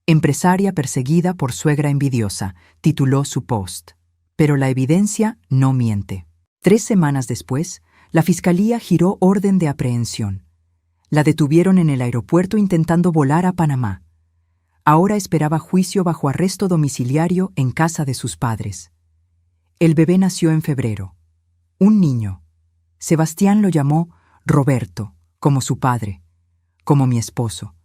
Empresaria perseguida por suegra envidiosa, tituló su post. Pero la evidencia no miente. 3 semanas después, la Fiscalía giró orden de aprehensión. La detuvieron en el aeropuerto intentando volar a Panamá. Ahora esperaba juicio bajo arresto domiciliario en casa de sus padres. El bebé nació en febrero. Un niño. Sebastián lo llamó Roberto, como su padre, como mi esposo.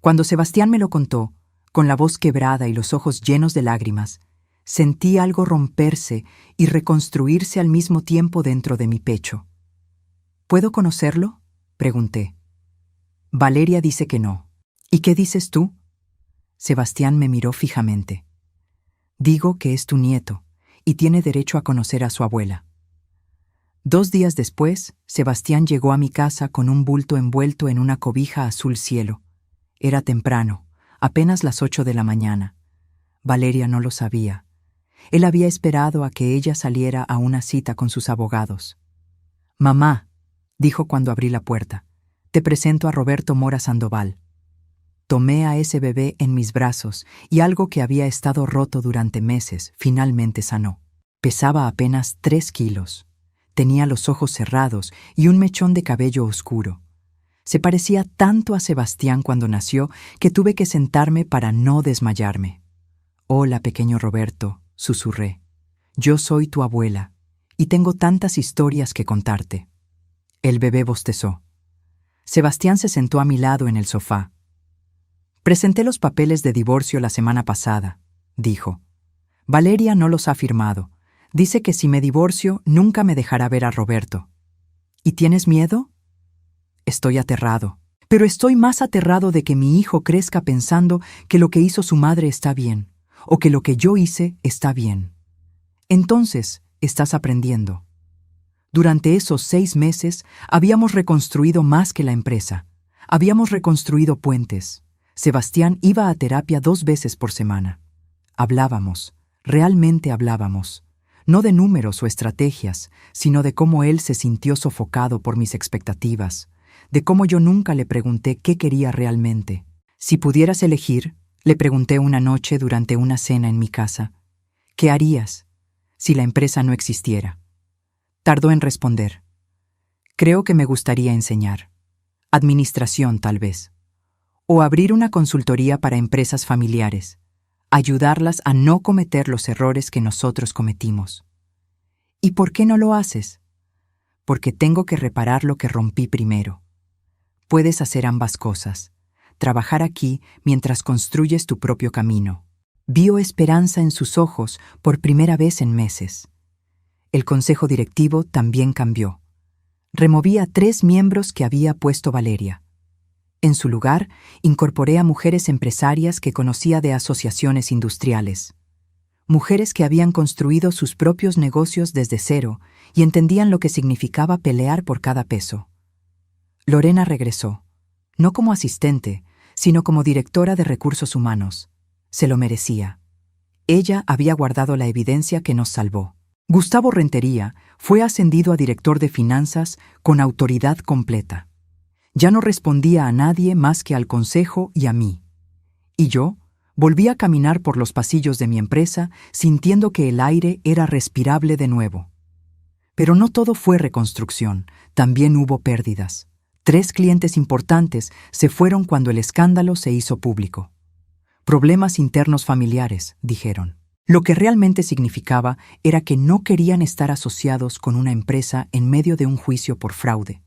Cuando Sebastián me lo contó, con la voz quebrada y los ojos llenos de lágrimas, sentí algo romperse y reconstruirse al mismo tiempo dentro de mi pecho. ¿Puedo conocerlo?, pregunté. Valeria dice que no. ¿Y qué dices tú? Sebastián me miró fijamente. Digo que es tu nieto y tiene derecho a conocer a su abuela. 2 días después, Sebastián llegó a mi casa con un bulto envuelto en una cobija azul cielo. Era temprano, apenas las 8 de la mañana. Valeria no lo sabía. Él había esperado a que ella saliera a una cita con sus abogados. «Mamá», dijo cuando abrí la puerta, «te presento a Roberto Mora Sandoval». Tomé a ese bebé en mis brazos y algo que había estado roto durante meses finalmente sanó. Pesaba apenas 3 kilos. Tenía los ojos cerrados y un mechón de cabello oscuro. Se parecía tanto a Sebastián cuando nació que tuve que sentarme para no desmayarme. «Hola, pequeño Roberto», susurré. «Yo soy tu abuela y tengo tantas historias que contarte». El bebé bostezó. Sebastián se sentó a mi lado en el sofá. «Presenté los papeles de divorcio la semana pasada», dijo. «Valeria no los ha firmado. Dice que si me divorcio, nunca me dejará ver a Roberto». «¿Y tienes miedo?» «Estoy aterrado. Pero estoy más aterrado de que mi hijo crezca pensando que lo que hizo su madre está bien, o que lo que yo hice está bien». «Entonces, estás aprendiendo». Durante esos 6 meses, habíamos reconstruido más que la empresa. Habíamos reconstruido puentes. Sebastián iba a terapia 2 veces por semana. Hablábamos, realmente hablábamos. No de números o estrategias, sino de cómo él se sintió sofocado por mis expectativas, de cómo yo nunca le pregunté qué quería realmente. «Si pudieras elegir», le pregunté una noche durante una cena en mi casa, «¿qué harías si la empresa no existiera?». Tardó en responder. «Creo que me gustaría enseñar. Administración, tal vez. O abrir una consultoría para empresas familiares. Ayudarlas a no cometer los errores que nosotros cometimos». «¿Y por qué no lo haces?». «Porque tengo que reparar lo que rompí primero». «Puedes hacer ambas cosas. Trabajar aquí mientras construyes tu propio camino». Vio esperanza en sus ojos por primera vez en meses. El consejo directivo también cambió. Removí a 3 miembros que había puesto Valeria. En su lugar, incorporé a mujeres empresarias que conocía de asociaciones industriales. Mujeres que habían construido sus propios negocios desde cero y entendían lo que significaba pelear por cada peso. Lorena regresó, no como asistente, sino como directora de recursos humanos. Se lo merecía. Ella había guardado la evidencia que nos salvó. Gustavo Rentería fue ascendido a director de finanzas con autoridad completa. Ya no respondía a nadie más que al consejo y a mí. Y yo volví a caminar por los pasillos de mi empresa sintiendo que el aire era respirable de nuevo. Pero no todo fue reconstrucción, también hubo pérdidas. 3 clientes importantes se fueron cuando el escándalo se hizo público. «Problemas internos familiares», dijeron. Lo que realmente significaba era que no querían estar asociados con una empresa en medio de un juicio por fraude.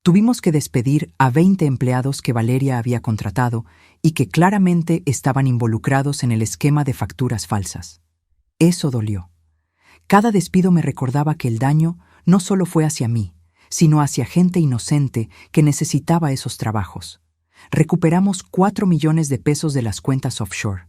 Tuvimos que despedir a 20 empleados que Valeria había contratado y que claramente estaban involucrados en el esquema de facturas falsas. Eso dolió. Cada despido me recordaba que el daño no solo fue hacia mí, sino hacia gente inocente que necesitaba esos trabajos. Recuperamos 4 millones de pesos de las cuentas offshore.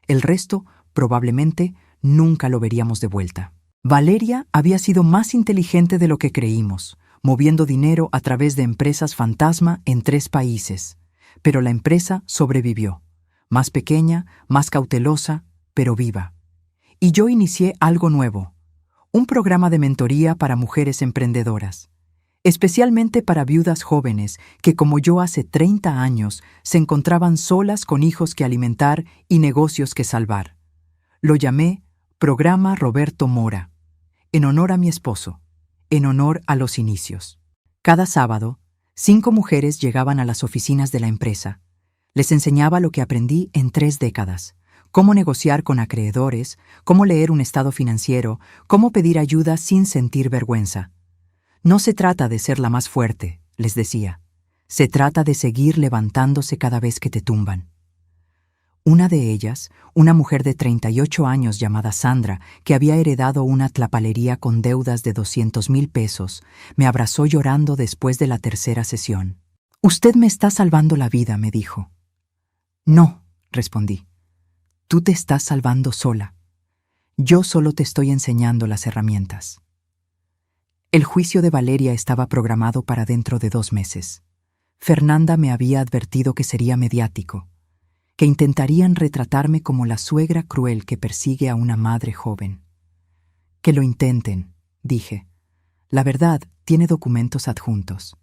El resto, probablemente, nunca lo veríamos de vuelta. Valeria había sido más inteligente de lo que creímos, moviendo dinero a través de empresas fantasma en 3 países. Pero la empresa sobrevivió. Más pequeña, más cautelosa, pero viva. Y yo inicié algo nuevo. Un programa de mentoría para mujeres emprendedoras. Especialmente para viudas jóvenes que, como yo hace 30 años, se encontraban solas con hijos que alimentar y negocios que salvar. Lo llamé Programa Roberto Mora, en honor a mi esposo, en honor a los inicios. Cada sábado, 5 mujeres llegaban a las oficinas de la empresa. Les enseñaba lo que aprendí en 3 décadas. Cómo negociar con acreedores, cómo leer un estado financiero, cómo pedir ayuda sin sentir vergüenza. No se trata de ser la más fuerte, les decía. Se trata de seguir levantándose cada vez que te tumban. Una de ellas, una mujer de 38 años llamada Sandra, que había heredado una tlapalería con deudas de 200,000 pesos, me abrazó llorando después de la tercera sesión. «Usted me está salvando la vida», me dijo. «No», respondí. «Tú te estás salvando sola. Yo solo te estoy enseñando las herramientas». El juicio de Valeria estaba programado para dentro de 2 meses. Fernanda me había advertido que sería mediático, que intentarían retratarme como la suegra cruel que persigue a una madre joven. «Que lo intenten», dije. «La verdad tiene documentos adjuntos».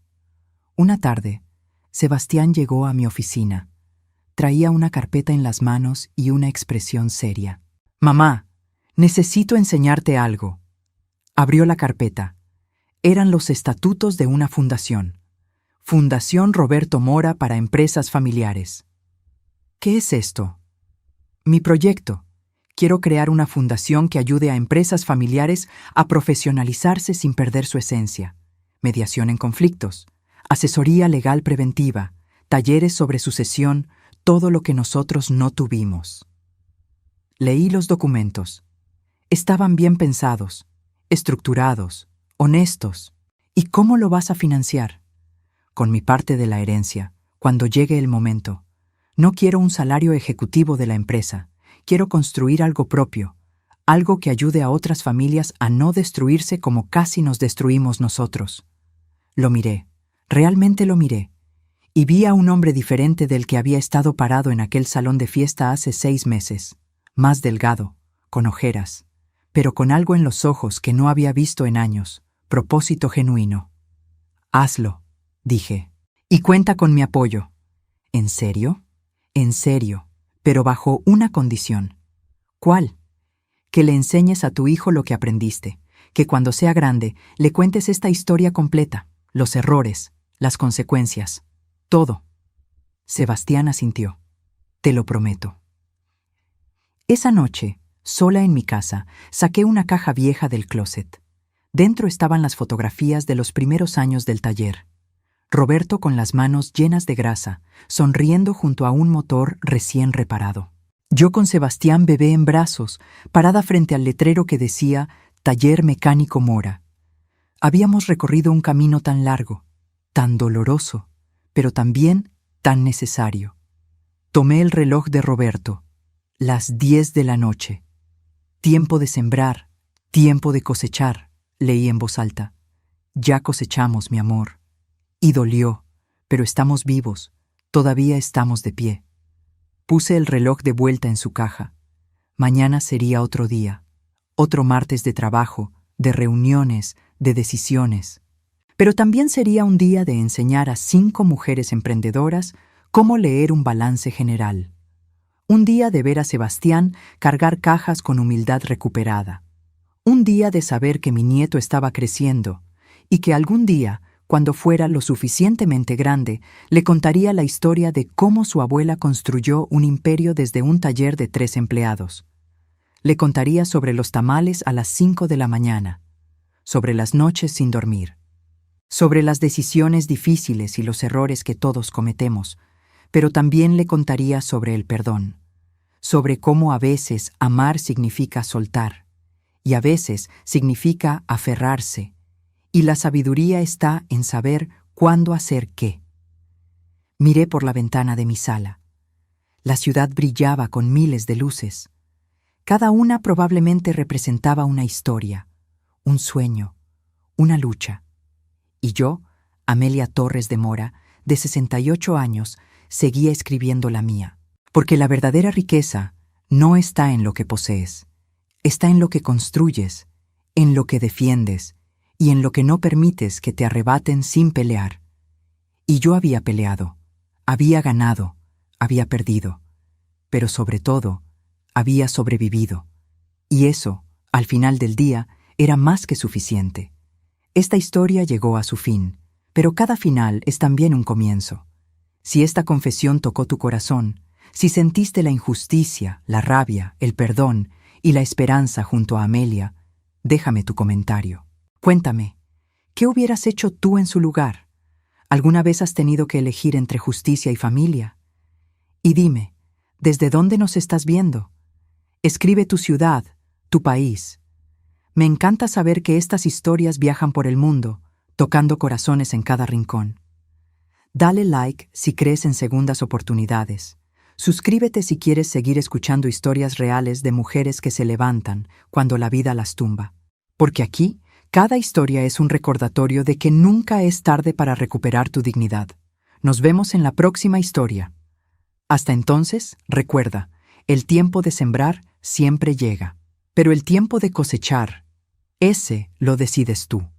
Una tarde, Sebastián llegó a mi oficina. Traía una carpeta en las manos y una expresión seria. «Mamá, necesito enseñarte algo». Abrió la carpeta. Eran los estatutos de una fundación. Fundación Roberto Mora para Empresas Familiares. ¿Qué es esto? Mi proyecto. Quiero crear una fundación que ayude a empresas familiares a profesionalizarse sin perder su esencia. Mediación en conflictos, asesoría legal preventiva, talleres sobre sucesión, todo lo que nosotros no tuvimos. Leí los documentos. Estaban bien pensados, estructurados, honestos. ¿Y cómo lo vas a financiar? Con mi parte de la herencia, cuando llegue el momento. No quiero un salario ejecutivo de la empresa. Quiero construir algo propio, algo que ayude a otras familias a no destruirse como casi nos destruimos nosotros. Lo miré, realmente lo miré, y vi a un hombre diferente del que había estado parado en aquel salón de fiesta hace 6 meses, más delgado, con ojeras, pero con algo en los ojos que no había visto en años. Propósito genuino. «Hazlo», dije, «y cuenta con mi apoyo». «¿En serio?» «En serio, pero bajo una condición». «¿Cuál?» «Que le enseñes a tu hijo lo que aprendiste, que cuando sea grande le cuentes esta historia completa, los errores, las consecuencias, todo». Sebastián asintió. «Te lo prometo». Esa noche, sola en mi casa, saqué una caja vieja del closet. Dentro estaban las fotografías de los primeros años del taller. Roberto con las manos llenas de grasa, sonriendo junto a un motor recién reparado. Yo con Sebastián bebé en brazos, parada frente al letrero que decía Taller Mecánico Mora. Habíamos recorrido un camino tan largo, tan doloroso, pero también tan necesario. Tomé el reloj de Roberto. Las 10 de la noche. Tiempo de sembrar, tiempo de cosechar. Leí en voz alta. Ya cosechamos, mi amor. Y dolió, pero estamos vivos, todavía estamos de pie. Puse el reloj de vuelta en su caja. Mañana sería otro día, otro martes de trabajo, de reuniones, de decisiones. Pero también sería un día de enseñar a 5 mujeres emprendedoras cómo leer un balance general. Un día de ver a Sebastián cargar cajas con humildad recuperada. Un día de saber que mi nieto estaba creciendo y que algún día, cuando fuera lo suficientemente grande, le contaría la historia de cómo su abuela construyó un imperio desde un taller de 3 empleados. Le contaría sobre los tamales a las 5 de la mañana, sobre las noches sin dormir, sobre las decisiones difíciles y los errores que todos cometemos, pero también le contaría sobre el perdón, sobre cómo a veces amar significa soltar, y a veces significa aferrarse, y la sabiduría está en saber cuándo hacer qué. Miré por la ventana de mi sala. La ciudad brillaba con miles de luces. Cada una probablemente representaba una historia, un sueño, una lucha. Y yo, Amelia Torres de Mora, de 68 años, seguía escribiendo la mía. Porque la verdadera riqueza no está en lo que posees, está en lo que construyes, en lo que defiendes y en lo que no permites que te arrebaten sin pelear. Y yo había peleado, había ganado, había perdido, pero sobre todo, había sobrevivido. Y eso, al final del día, era más que suficiente. Esta historia llegó a su fin, pero cada final es también un comienzo. Si esta confesión tocó tu corazón, si sentiste la injusticia, la rabia, el perdón y la esperanza junto a Amelia, déjame tu comentario. Cuéntame, ¿qué hubieras hecho tú en su lugar? ¿Alguna vez has tenido que elegir entre justicia y familia? Y dime, ¿desde dónde nos estás viendo? Escribe tu ciudad, tu país. Me encanta saber que estas historias viajan por el mundo, tocando corazones en cada rincón. Dale like si crees en segundas oportunidades. Suscríbete si quieres seguir escuchando historias reales de mujeres que se levantan cuando la vida las tumba. Porque aquí, cada historia es un recordatorio de que nunca es tarde para recuperar tu dignidad. Nos vemos en la próxima historia. Hasta entonces, recuerda, el tiempo de sembrar siempre llega, pero el tiempo de cosechar, ese lo decides tú.